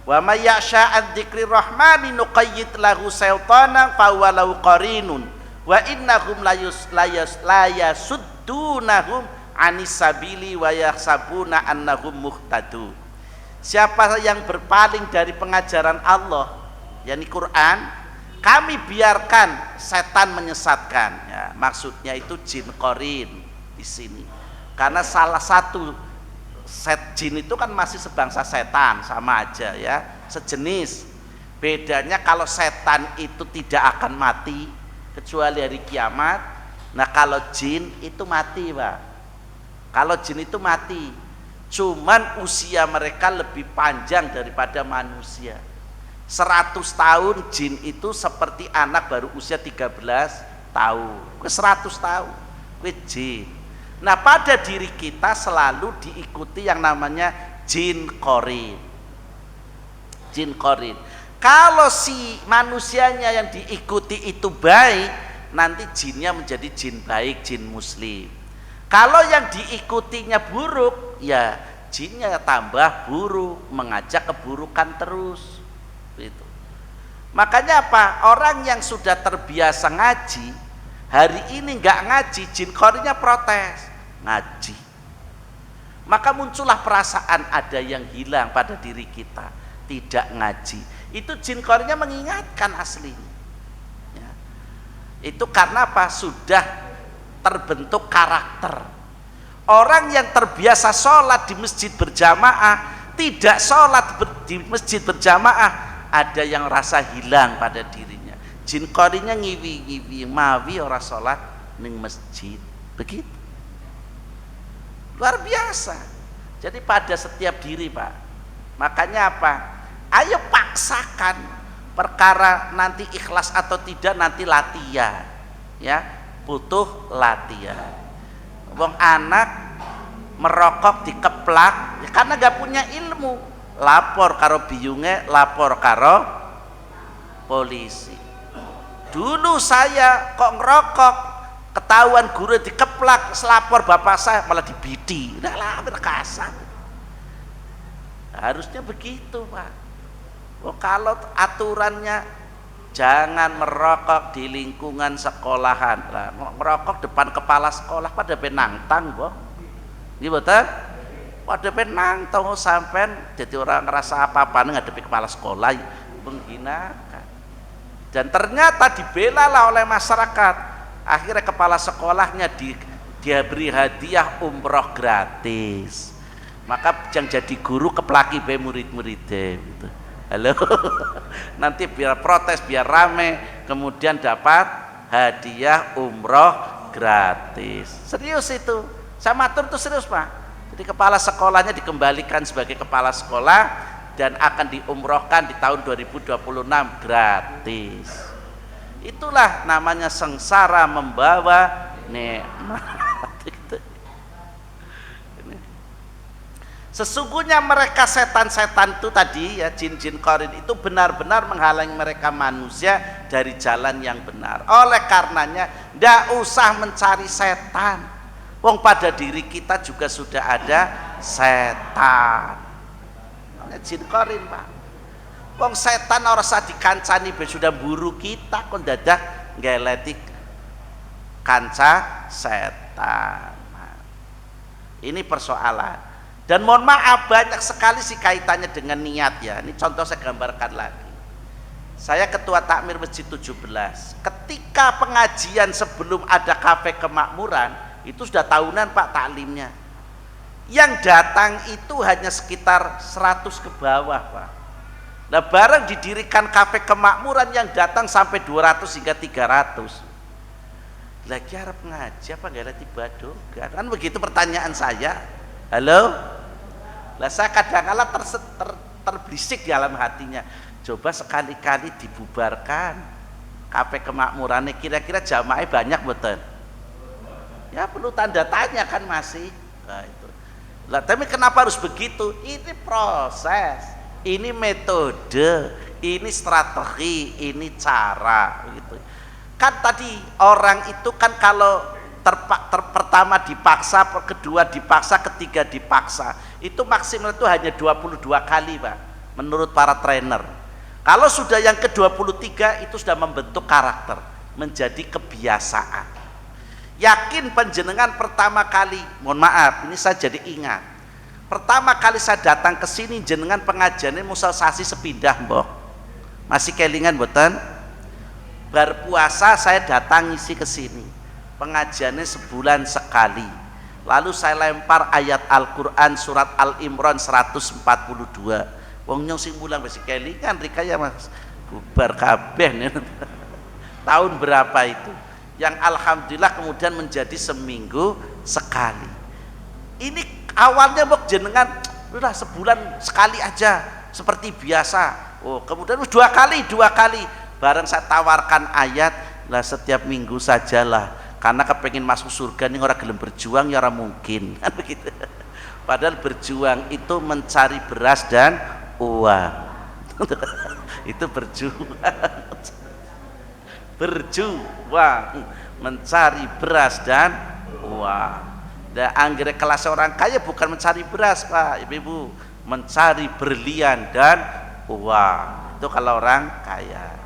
Wa may yasha an dzikri rahmani nuqayyid lahu syaitanan fa huwa lahu qarinun wa innahum layasuddunahum anis sabili wa yahsabuna annahum muhtadun. Siapa yang berpaling dari pengajaran Allah yakni Quran, kami biarkan setan menyesatkan ya, maksudnya itu jin qarin di sini. Karena salah satu jin itu kan masih sebangsa setan, sama aja ya, sejenis. Bedanya kalau setan itu tidak akan mati kecuali hari kiamat. Nah kalau jin itu mati Pak. Kalau jin itu mati, cuman usia mereka lebih panjang daripada manusia. 100 tahun jin itu seperti anak baru usia 13 tahun. Ke 100 tahun ke jin. Nah pada diri kita selalu diikuti yang namanya jin qarin. Jin qarin. Kalau si manusianya yang diikuti itu baik, nanti jinnya menjadi jin baik, jin muslim. Kalau yang diikutinya buruk, ya jinnya tambah buruk, mengajak keburukan terus. Gitu. Makanya apa? Orang yang sudah terbiasa ngaji, hari ini nggak ngaji, jin qarinnya protes. Ngaji, maka muncullah perasaan ada yang hilang pada diri kita, tidak ngaji. Itu jin qarinnya mengingatkan aslinya ya. Itu karena apa? Sudah terbentuk karakter. Orang yang terbiasa sholat di masjid berjamaah, tidak sholat di masjid berjamaah, ada yang rasa hilang pada dirinya. Jin qarinya ngiwi-ngiwi mawi ora sholat ning masjid. Begitu. Luar biasa. Jadi pada setiap diri, Pak. Makanya apa? Ayo paksakan. Perkara nanti ikhlas atau tidak nanti latihan. Ya, butuh latihan. Wong anak merokok dikeplak ya karena gak punya ilmu, lapor karo biyunge, lapor karo polisi. Dulu saya kok ngerokok, ketahuan guru dikeplak, selapor bapak saya malah dibidi. Udah lah, berkasar. Harusnya begitu, Pak. Oh, kalau aturannya jangan merokok di lingkungan sekolahan. Lah, merokok depan kepala sekolah pada penantang, Boh. Iya betul? Pada penantang sampai jadi orang ngerasa apa-apa ngadepi kepala sekolah menghinakan. Dan ternyata dibela lah oleh masyarakat. Akhirnya kepala sekolahnya diberi hadiah umroh gratis. Maka yang jadi guru keplaki be murid-muridnya gitu. Halo, nanti biar protes, biar rame, kemudian dapat hadiah umroh gratis. Serius itu, saya matur itu serius, Pak. Jadi kepala sekolahnya dikembalikan sebagai kepala sekolah dan akan diumrohkan di tahun 2026 gratis. Itulah namanya sengsara membawa nikmat. Sesungguhnya mereka setan-setan itu tadi ya, jin-jin qarin itu benar-benar menghalangi mereka manusia dari jalan yang benar. Oleh karenanya ndak usah mencari setan. Wong pada diri kita juga sudah ada setan. Namanya jin qarin, Pak. Wong setan ora usah dikancani ben sudah buru kita kon dadak ngeleti kanca setan. Nah, ini persoalan. Dan mohon maaf banyak sekali sih kaitannya dengan niat ya. Ini contoh saya gambarkan lagi. Saya ketua takmir Masjid 17. Ketika pengajian sebelum ada kafe kemakmuran, itu sudah tahunan Pak taklimnya. Yang datang itu hanya sekitar 100 ke bawah, Pak. Nah, bareng didirikan kafe kemakmuran yang datang sampai 200 hingga 300. Lagi harap ngaji apa enggak lagi ibadah? Kan begitu pertanyaan saya. Halo? Lah saya kadang-kala terbelisik di dalam hatinya. Coba sekali-kali dibubarkan kafe kemakmurannya, kira-kira jamaahnya banyak betul? Ya perlu tanda tanya kan masih. Nah, itu. Lah tapi kenapa harus begitu? Ini proses, ini metode, ini strategi, ini cara gitu. Kan tadi orang itu kan kalau pertama dipaksa, kedua dipaksa, ketiga dipaksa, itu maksimal itu hanya 22 kali, Pak, menurut para trainer. Kalau sudah yang ke-23 itu sudah membentuk karakter, menjadi kebiasaan. Yakin panjenengan pertama kali, mohon maaf ini saya jadi ingat, pertama kali saya datang ke sini jenengan pengajiannya musal sasi sepindah, mbok masih kelingan boten? Berpuasa saya datang ngisi ke sini, pengajiannya sebulan sekali. Lalu saya lempar ayat Al-Quran surat Al-Imran 142. Wong nyong sing mulang masih kelingan rikaya Mas. Bubar kabeh nih. Tahun berapa itu? Yang alhamdulillah kemudian menjadi seminggu sekali. Ini awalnya mbok jenengan udah sebulan sekali aja seperti biasa. Oh, kemudian dua kali. Bareng saya tawarkan ayat, lah setiap minggu sajalah. Karena kepengen masuk surga nih orang gelem berjuang ya orang mungkin kan begitu. Padahal berjuang itu mencari beras dan uang. Itu berjuang mencari beras dan uang. Dan anggere kelas orang kaya bukan mencari beras, Pak, Ibu, mencari berlian dan uang. Itu kalau orang kaya.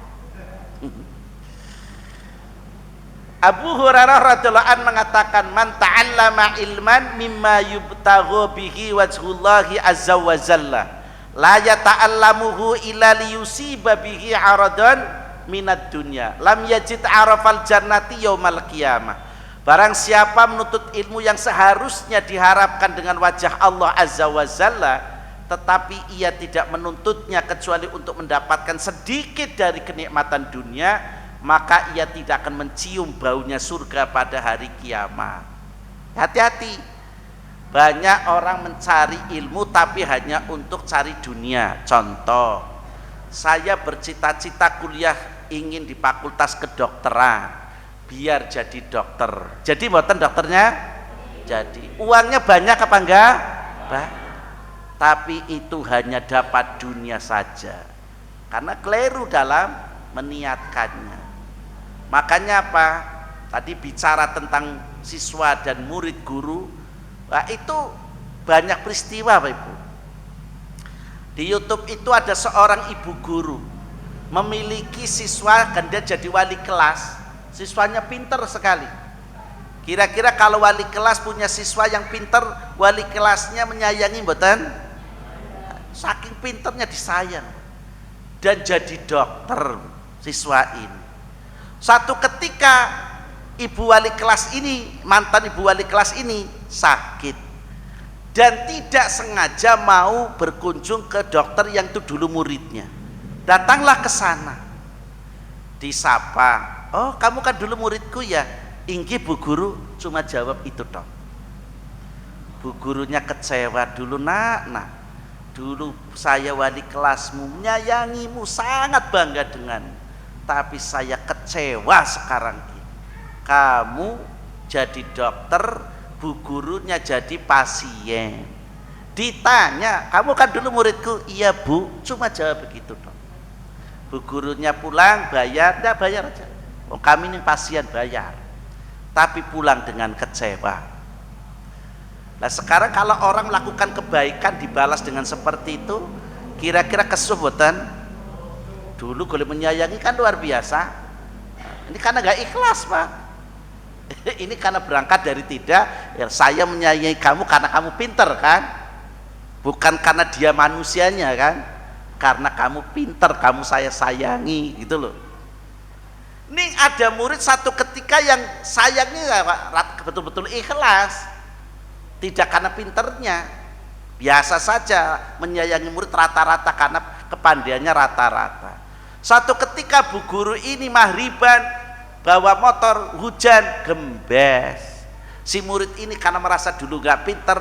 Abu Hurairah radhiyallahu anhu mengatakan, man ta'allama ilman mimma yubtaghu bihi wajhullahi azza wa jalla la yata'allamuhu illa liyusiba bihi aradan minad dunya lam yajid arafal jannati yaumal qiyamah. Barang siapa menuntut ilmu yang seharusnya diharapkan dengan wajah Allah azza wa jalla, tetapi ia tidak menuntutnya kecuali untuk mendapatkan sedikit dari kenikmatan dunia, maka ia tidak akan mencium baunya surga pada hari kiamat. Hati-hati, banyak orang mencari ilmu tapi hanya untuk cari dunia. Contoh, saya bercita-cita kuliah ingin di fakultas kedokteran biar jadi dokter. Jadi mboten dokternya? Jadi. Uangnya banyak apa enggak? Tapi itu hanya dapat dunia saja, karena keliru dalam meniatkannya. Makanya apa? Tadi bicara tentang siswa dan murid guru, itu banyak peristiwa Pak Ibu. Di YouTube itu ada seorang ibu guru memiliki siswa dan dia jadi wali kelas. Siswanya pinter sekali. Kira-kira kalau wali kelas punya siswa yang pinter, wali kelasnya menyayangi mboten? Saking pinternya disayang. Dan jadi dokter siswa ini. Suatu ketika ibu wali kelas ini, mantan ibu wali kelas ini sakit dan tidak sengaja mau berkunjung ke dokter yang itu dulu muridnya. Datanglah ke sana, disapa, "Oh, kamu kan dulu muridku ya?" "Inggih Bu Guru," cuma jawab itu dong. Bu gurunya kecewa, "Dulu nak, dulu saya wali kelasmu, menyayangimu, sangat bangga denganmu. Tapi saya kecewa sekarang ini. Kamu jadi dokter, bu gurunya jadi pasien. Ditanya, kamu kan dulu muridku?" "Iya Bu," cuma jawab begitu dong. Bu gurunya pulang, bayar, enggak bayar aja. "Oh, kami ini pasien," bayar. Tapi pulang dengan kecewa. Nah sekarang kalau orang melakukan kebaikan dibalas dengan seperti itu, kira-kira kesuh boten? Dulu boleh menyayangi kan luar biasa. Ini karena gak ikhlas Pak. Ini karena berangkat dari tidak, ya saya menyayangi kamu karena kamu pinter kan, bukan karena dia manusianya kan, karena kamu pinter kamu saya sayangi gitu loh. Ini ada murid satu ketika yang sayangnya Pak betul-betul ikhlas. Tidak karena pinternya, biasa saja menyayangi murid rata-rata karena kepandaiannya rata-rata. Suatu ketika bu guru ini maghriban bawa motor, hujan gembes. Si murid ini karena merasa dulu gak pinter,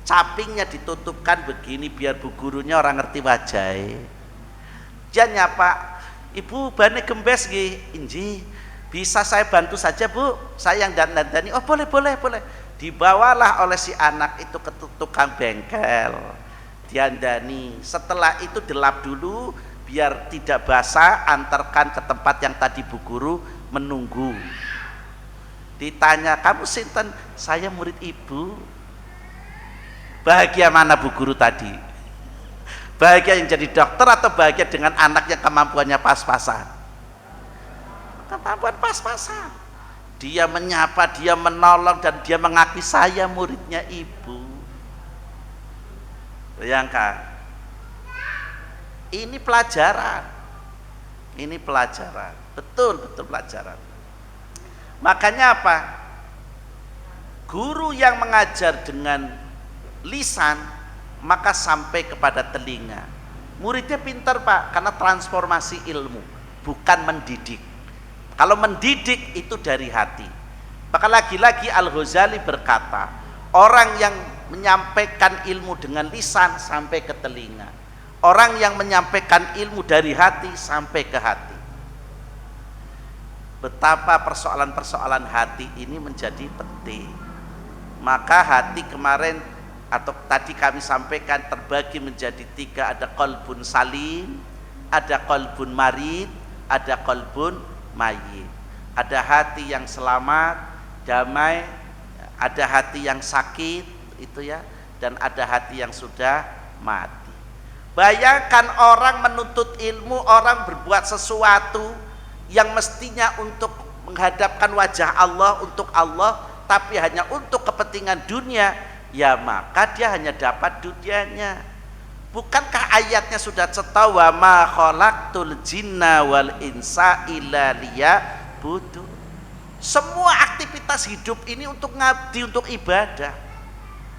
capingnya ditutupkan begini biar bu gurunya orang ngerti wajahnya. Dia nyapa, "Ibu bane gembes nggih?" "Inji, bisa saya bantu saja Bu, saya yang dandani." "Oh boleh." Dibawalah oleh si anak itu ke tukang bengkel, diandani. Setelah itu dilap dulu biar tidak basah, antarkan ke tempat yang tadi bu guru menunggu. Ditanya, "Kamu sinten?" "Saya murid ibu." Bahagia mana bu guru tadi? Bahagia yang jadi dokter atau bahagia dengan anak yang kemampuannya pas-pasan? Kemampuan pas-pasan. Dia menyapa, dia menolong, dan dia mengakui saya muridnya ibu. Bayangkan, ini pelajaran, betul pelajaran. Makanya apa? Guru yang mengajar dengan lisan maka sampai kepada telinga. Muridnya pintar Pak, karena transformasi ilmu, bukan mendidik. Kalau mendidik itu dari hati. Maka lagi-lagi Al-Ghazali berkata, orang yang menyampaikan ilmu dengan lisan sampai ke telinga, orang yang menyampaikan ilmu dari hati sampai ke hati. Betapa persoalan-persoalan hati ini menjadi penting. Maka hati kemarin atau tadi kami sampaikan terbagi menjadi 3, ada qalbun salim, ada qalbun marid, ada qalbun mayit. Ada hati yang selamat, damai, ada hati yang sakit itu ya, dan ada hati yang sudah mati. Bayangkan orang menuntut ilmu, orang berbuat sesuatu yang mestinya untuk menghadapkan wajah Allah, untuk Allah, tapi hanya untuk kepentingan dunia, ya maka dia hanya dapat dunianya. Bukankah ayatnya sudah cetha, "Wa ma khalaqtul jinna wal insa illa liya'budun." Semua aktivitas hidup ini untuk ngabdi, untuk ibadah.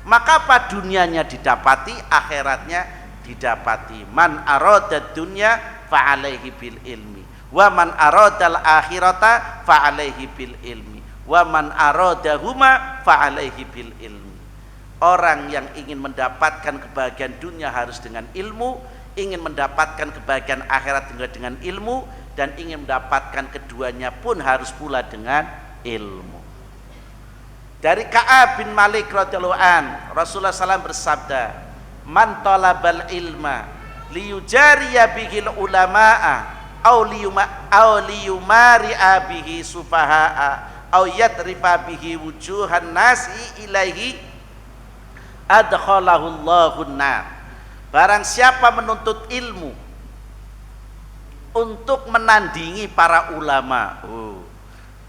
maka apa? Dunianya didapati, akhiratnya didapati. Man arada dunya fa alaihi bil ilmi wa man aradal akhirata fa alaihi bil ilmi wa man aradahuma fa alaihi bil ilmi. Orang yang ingin mendapatkan kebahagiaan dunia harus dengan ilmu, ingin mendapatkan kebahagiaan akhirat juga dengan ilmu, dan ingin mendapatkan keduanya pun harus pula dengan ilmu. Dari Ka'ab bin Malik radhiyallahu an, Rasulullah SAW bersabda, man talabal ilma liyujariya bihil ulama'a au liyumari'a bihi sufaha'a au yatrifa bihi wujuhan nasi ilaihi adkhalahu Allahun nar. Barang siapa menuntut ilmu untuk menandingi para ulama,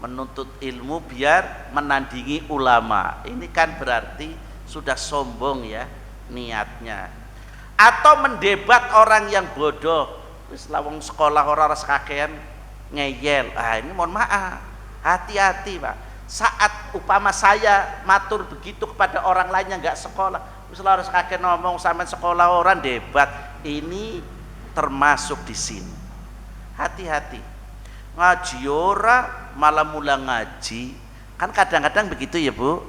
menuntut ilmu biar menandingi ulama, ini kan berarti sudah sombong ya niatnya. Atau mendebat orang yang bodoh, wis lawang sekolah orang kakean ngeyel, ini mohon maaf, hati-hati Pak. Saat upama saya matur begitu kepada orang lain yang nggak sekolah, wis harus kakek ngomong sampai sekolah orang debat, ini termasuk di sini. Hati-hati. Ngaji ora malah mula ngaji. Kan kadang-kadang begitu ya Bu.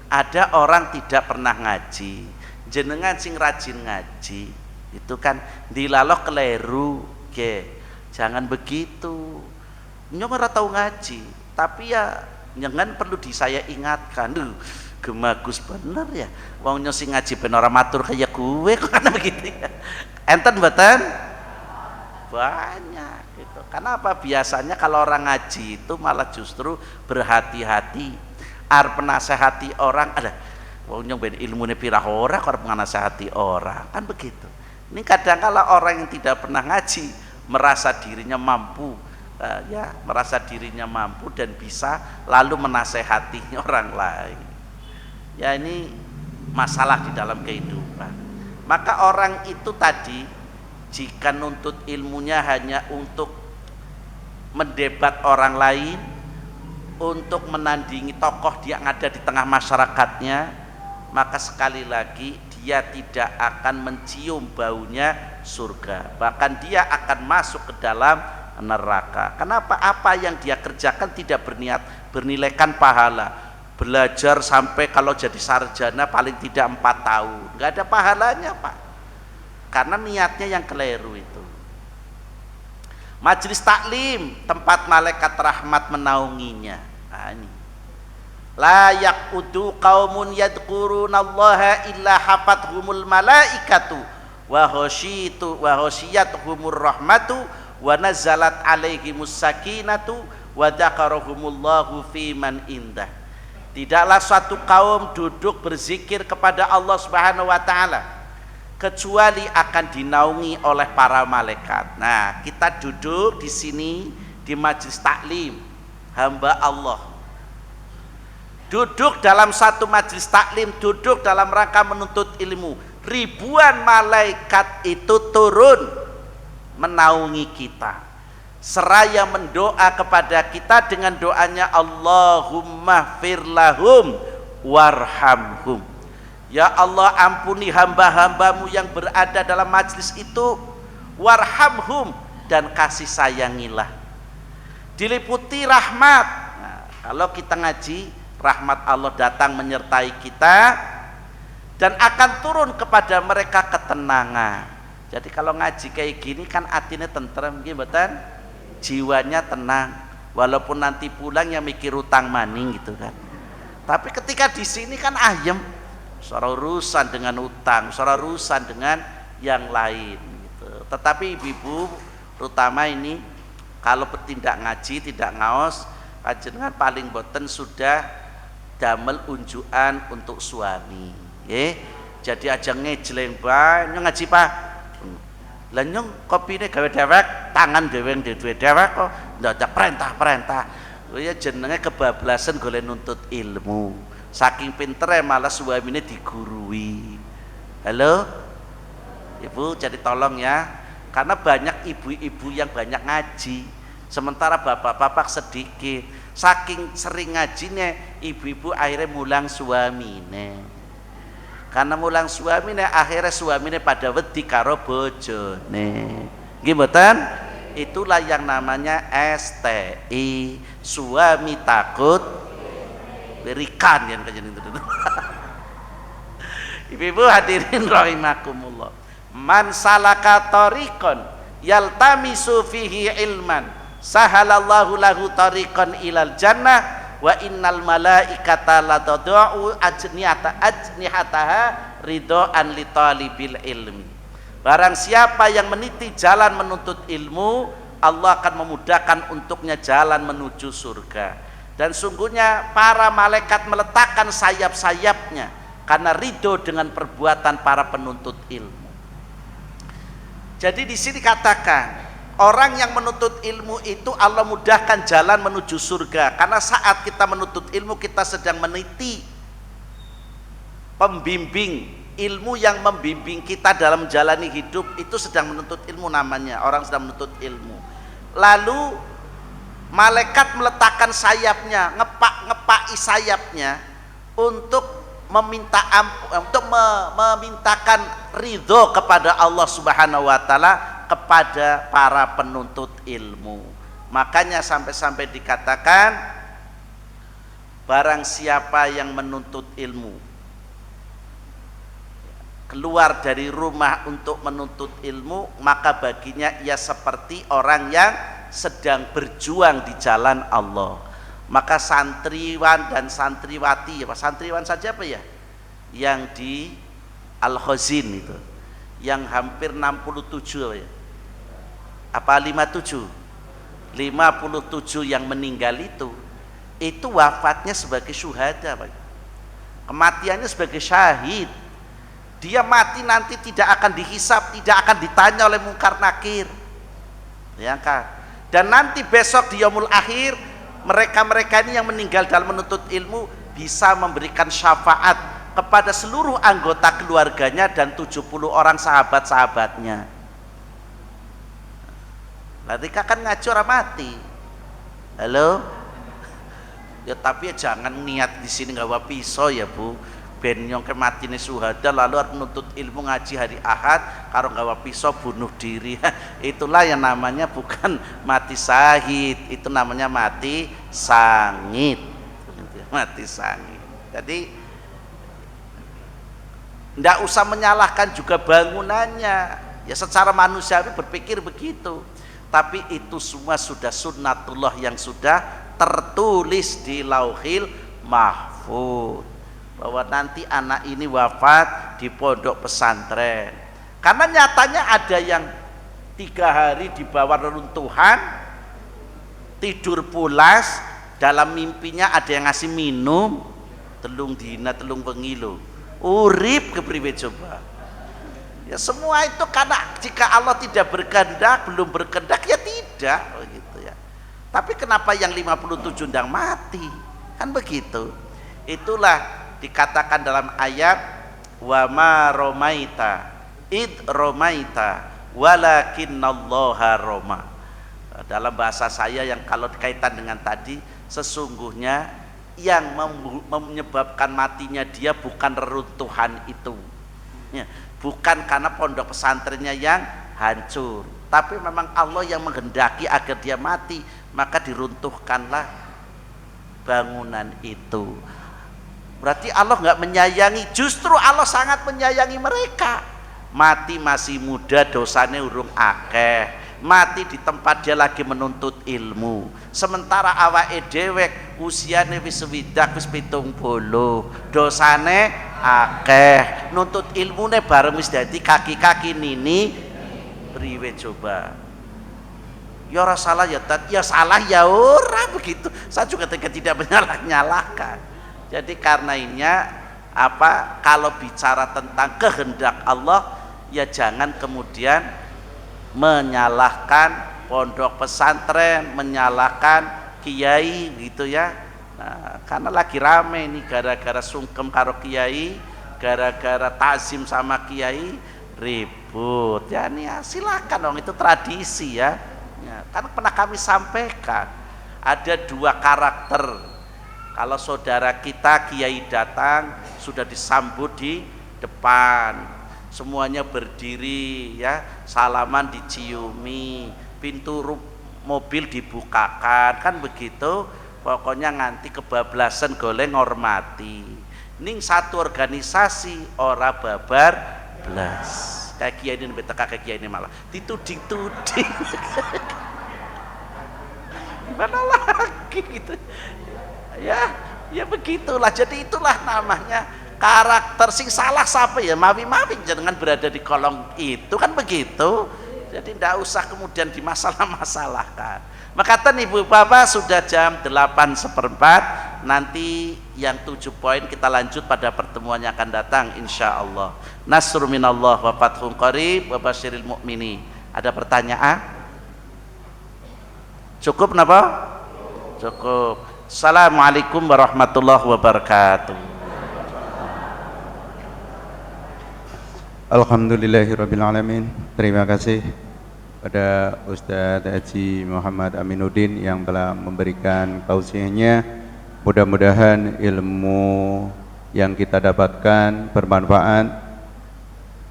Ada orang tidak pernah ngaji, jenengan sing rajin ngaji, itu kan dilalok keliru, jangan begitu. Nyong ora tahu ngaji, tapi ya jangan perlu saya ingatkan, gemagus bener ya, wong nyosi ngaji ben ora matur kayak gue, kok kan begitu ya. Enten mboten? Banyak gitu. Kenapa? Biasanya kalau orang ngaji itu malah justru berhati-hati, arep nasihati orang, ada wong nyong ben ilmune pirah ora kok arep nasihati orang, kan begitu. Ini kadang kala orang yang tidak pernah ngaji merasa dirinya mampu, merasa dirinya mampu dan bisa lalu menasehati orang lain. Ya ini masalah di dalam kehidupan. Maka orang itu tadi jika nuntut ilmunya hanya untuk mendebat orang lain, untuk menandingi tokoh yang ada di tengah masyarakatnya, maka sekali lagi dia tidak akan mencium baunya surga, bahkan dia akan masuk ke dalam neraka. Kenapa? Apa yang dia kerjakan tidak bernilaikan pahala. Belajar sampai kalau jadi sarjana paling tidak 4 tahun, nggak ada pahalanya Pak, karena niatnya yang keliru itu. Majelis taklim, tempat malaikat rahmat menaunginya. Ini la yaqudu qaumun yadhkurunallaha illa hafathumul malaikatu wa khashiyatuhumur rahmatu wa nazalat alaihimus sakinatu wa dzakarahumullahu fi man indah. Tidaklah suatu kaum duduk berzikir kepada Allah Subhanahu wa taala kecuali akan dinaungi oleh para malaikat. Nah, kita duduk di sini di majelis taklim hamba Allah. Duduk dalam satu majelis taklim, duduk dalam rangka menuntut ilmu. Ribuan malaikat itu turun menaungi kita, seraya mendoa kepada kita dengan doanya Allahumma firlahum warhamhum. Ya Allah, ampuni hamba-hambamu yang berada dalam majlis itu, warhamhum, dan kasih sayangilah. Diliputi rahmat. Nah, kalau kita ngaji, rahmat Allah datang menyertai kita dan akan turun kepada mereka ketenangan. Jadi kalau ngaji kayak gini kan hatinya tentrem, betul? Jiwanya tenang, walaupun nanti pulang yang mikir utang maning gitu kan. Tapi ketika di sini kan ayem, soal urusan dengan utang, soal urusan dengan yang lain gitu. Tetapi ibu-ibu terutama ini kalau bertindak ngaji tidak ngaos, panjenengan paling boten sudah damel unjukan untuk suami, jadi aja ngejleng bae ngaji Pak. Lah nyong kopine gawe dewek, tangan dhewe duwe dewek kok ndak ada perintah-perintah. Ya jenenge kebablasan golek nuntut ilmu. Saking pintere malah suamine digurui. Halo? Ibu jadi tolong ya. Karena banyak ibu-ibu yang banyak ngaji, sementara bapak-bapak sedikit. Saking sering ngajinya, ibu-ibu akhirnya mulang suamine. Karena mulang suamine akhirnya suamine pada wedi karo bojone. Nggih mboten? Itulah yang namanya STI, suami takut berikan kan kajian itu. Ibu-ibu hadirin rahimakumullah. Man salaka tariqan yaltamisu fihi ilman sahalallahu lahu tariqan ilal jannah wa innal malaikata latad'u ajnihataha ridhaan li talibil ilmi. Barang siapa yang meniti jalan menuntut ilmu, Allah akan memudahkan untuknya jalan menuju surga. Dan sungguhnya para malaikat meletakkan sayap-sayapnya karena ridho dengan perbuatan para penuntut ilmu. Jadi di sini katakan, orang yang menuntut ilmu itu Allah mudahkan jalan menuju surga. Karena saat kita menuntut ilmu, kita sedang meniti pembimbing, ilmu yang membimbing kita dalam menjalani hidup, itu sedang menuntut ilmu namanya. Orang sedang menuntut ilmu. Lalu malaikat meletakkan sayapnya, ngepaki sayapnya untuk memintakan ridho kepada Allah Subhanahu wa taala kepada para penuntut ilmu. Makanya sampai-sampai dikatakan barang siapa yang menuntut ilmu keluar dari rumah untuk menuntut ilmu, maka baginya ia seperti orang yang sedang berjuang di jalan Allah. Maka santriwan dan santriwati, santriwan saja apa ya, yang di Al-Khazin itu, yang hampir 67 ya, apa 57 yang meninggal itu wafatnya sebagai syuhada, Pak. Kematiannya sebagai syahid. Dia mati nanti tidak akan dihisab, tidak akan ditanya oleh mungkar nakir, ya kan? Dan nanti besok di yaumul akhir, mereka-mereka ini yang meninggal dalam menuntut ilmu bisa memberikan syafaat kepada seluruh anggota keluarganya dan 70 orang sahabat-sahabatnya. Nanti kan ngaji orang mati. Halo? Ya tapi ya jangan niat di sini gawa pisau ya Bu. Ben nyong kematine suhada lalu harus menuntut ilmu ngaji hari Ahad karo gawa pisau bunuh diri. Itulah yang namanya bukan mati syahid, itu namanya mati sangit. Mati sangit. Jadi tidak usah menyalahkan juga bangunannya. Ya secara manusiawi berpikir begitu. Tapi itu semua sudah sunnatullah yang sudah tertulis di Lauhil Mahfuz. Bahwa nanti anak ini wafat di pondok pesantren. Karena nyatanya ada yang 3 hari di bawah reruntuhan, tidur pulas, dalam mimpinya ada yang ngasih minum, telung dina telung pengilo, urip kepriwe coba. Ya semua itu karena jika Allah tidak berkehendak, belum berkehendak ya tidak begitu ya. Tapi kenapa yang 57 ndang mati? Kan begitu. Itulah dikatakan dalam ayat wa ma romaita id romaita walakinnallaha roma. Dalam bahasa saya yang kalau dikaitan dengan tadi, sesungguhnya yang menyebabkan matinya dia bukan reruntuhan itu ya, bukan karena pondok pesantrennya yang hancur, tapi memang Allah yang menghendaki agar dia mati, maka diruntuhkanlah bangunan itu. Berarti Allah nggak menyayangi, justru Allah sangat menyayangi mereka. Mati masih muda, dosanya urung akeh, mati di tempat dia lagi menuntut ilmu. Sementara awake dewek usiane wis swidak wis 70, dosane akeh, nuntut ilmune bareng wis dadi kaki-kaki nini priwe coba. Ya ora salah ya tat, ya salah ya ora begitu. Saya juga tidak menyalahkan. Jadi karenanya kalau bicara tentang kehendak Allah, ya jangan kemudian menyalahkan pondok pesantren, menyalahkan kiai gitu ya. Nah, karena lagi rame ini gara-gara sungkem karo kiai, gara-gara takzim sama kiai ribut. Ya ini ya, silakan dong, itu tradisi ya. Ya, kan pernah kami sampaikan ada 2 karakter. Kalau saudara kita kiai datang sudah disambut di depan, semuanya berdiri ya, salaman diciumi, pintu mobil dibukakan, kan begitu. Pokoknya nganti kebablasan goleng ngormati. Ning satu organisasi ora babar blas. Kayak kiai ini beteka kayak kiai ini malah dituding-tuding. Gimana lagi gitu. Ya begitulah. Jadi itulah namanya karakter. Sing salah siapa ya, mawi-mawi jangan berada di kolong itu, kan begitu. Jadi tidak usah kemudian dimasalah-masalahkan. Maka ibu bapak sudah jam 8:15. Nanti yang 7 poin kita lanjut pada pertemuan yang akan datang insya Allah. Nasrun minallah wa fathun qarib wa basyiril mu'minin. Ada pertanyaan? Cukup napa? Cukup. Assalamualaikum warahmatullahi wabarakatuh. Alhamdulillahirabbil alamin. Terima kasih pada Ustadz Haji Muhammad Aminuddin yang telah memberikan tausiahnya. Mudah-mudahan ilmu yang kita dapatkan bermanfaat.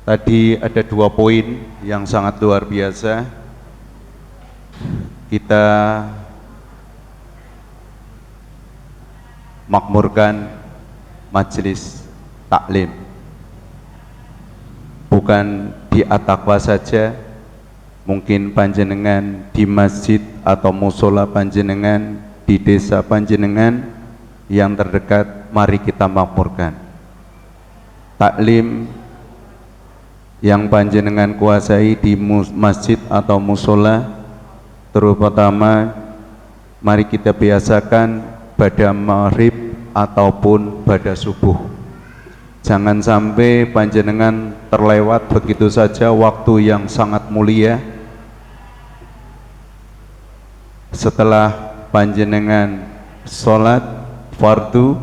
Tadi ada 2 poin yang sangat luar biasa. Kita makmurkan majelis taklim, bukan di At-Taqwa saja. Mungkin panjenengan di masjid atau musola panjenengan, di desa panjenengan yang terdekat, mari kita makmurkan. Taklim yang panjenengan kuasai di masjid atau musola, terutama mari kita biasakan pada maghrib ataupun pada subuh. Jangan sampai panjenengan terlewat begitu saja waktu yang sangat mulia. Setelah panjenengan sholat fardu,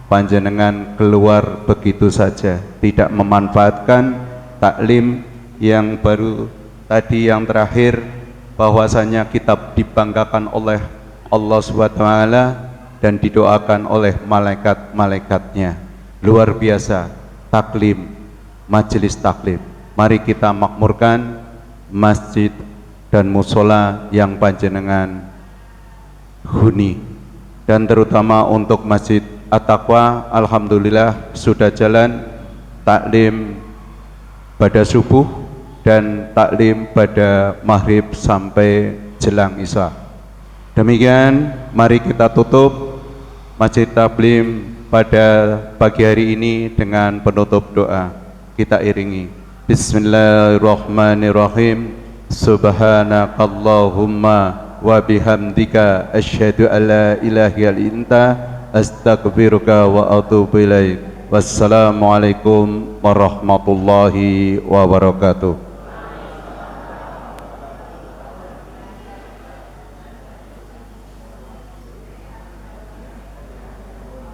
panjenengan keluar begitu saja, tidak memanfaatkan taklim yang baru tadi yang terakhir, bahwasanya kita dibanggakan oleh Allah SWT dan didoakan oleh malaikat-malaikatnya. Luar biasa taklim, majelis taklim. Mari kita makmurkan masjid dan musola yang panjenengan huni. Dan terutama untuk Masjid At-Taqwa, alhamdulillah sudah jalan taklim pada subuh dan taklim pada maghrib sampai jelang isya. Demikian, mari kita tutup Masjid Taklim pada pagi hari ini dengan penutup doa. Kita iringi. Bismillahirrahmanirrahim. Subhanakallahumma wa bihamdika asyhadu an la ilaha illa anta astaghfiruka wa atubu ilaik. Wassalamualaikum warahmatullahi wabarakatuh.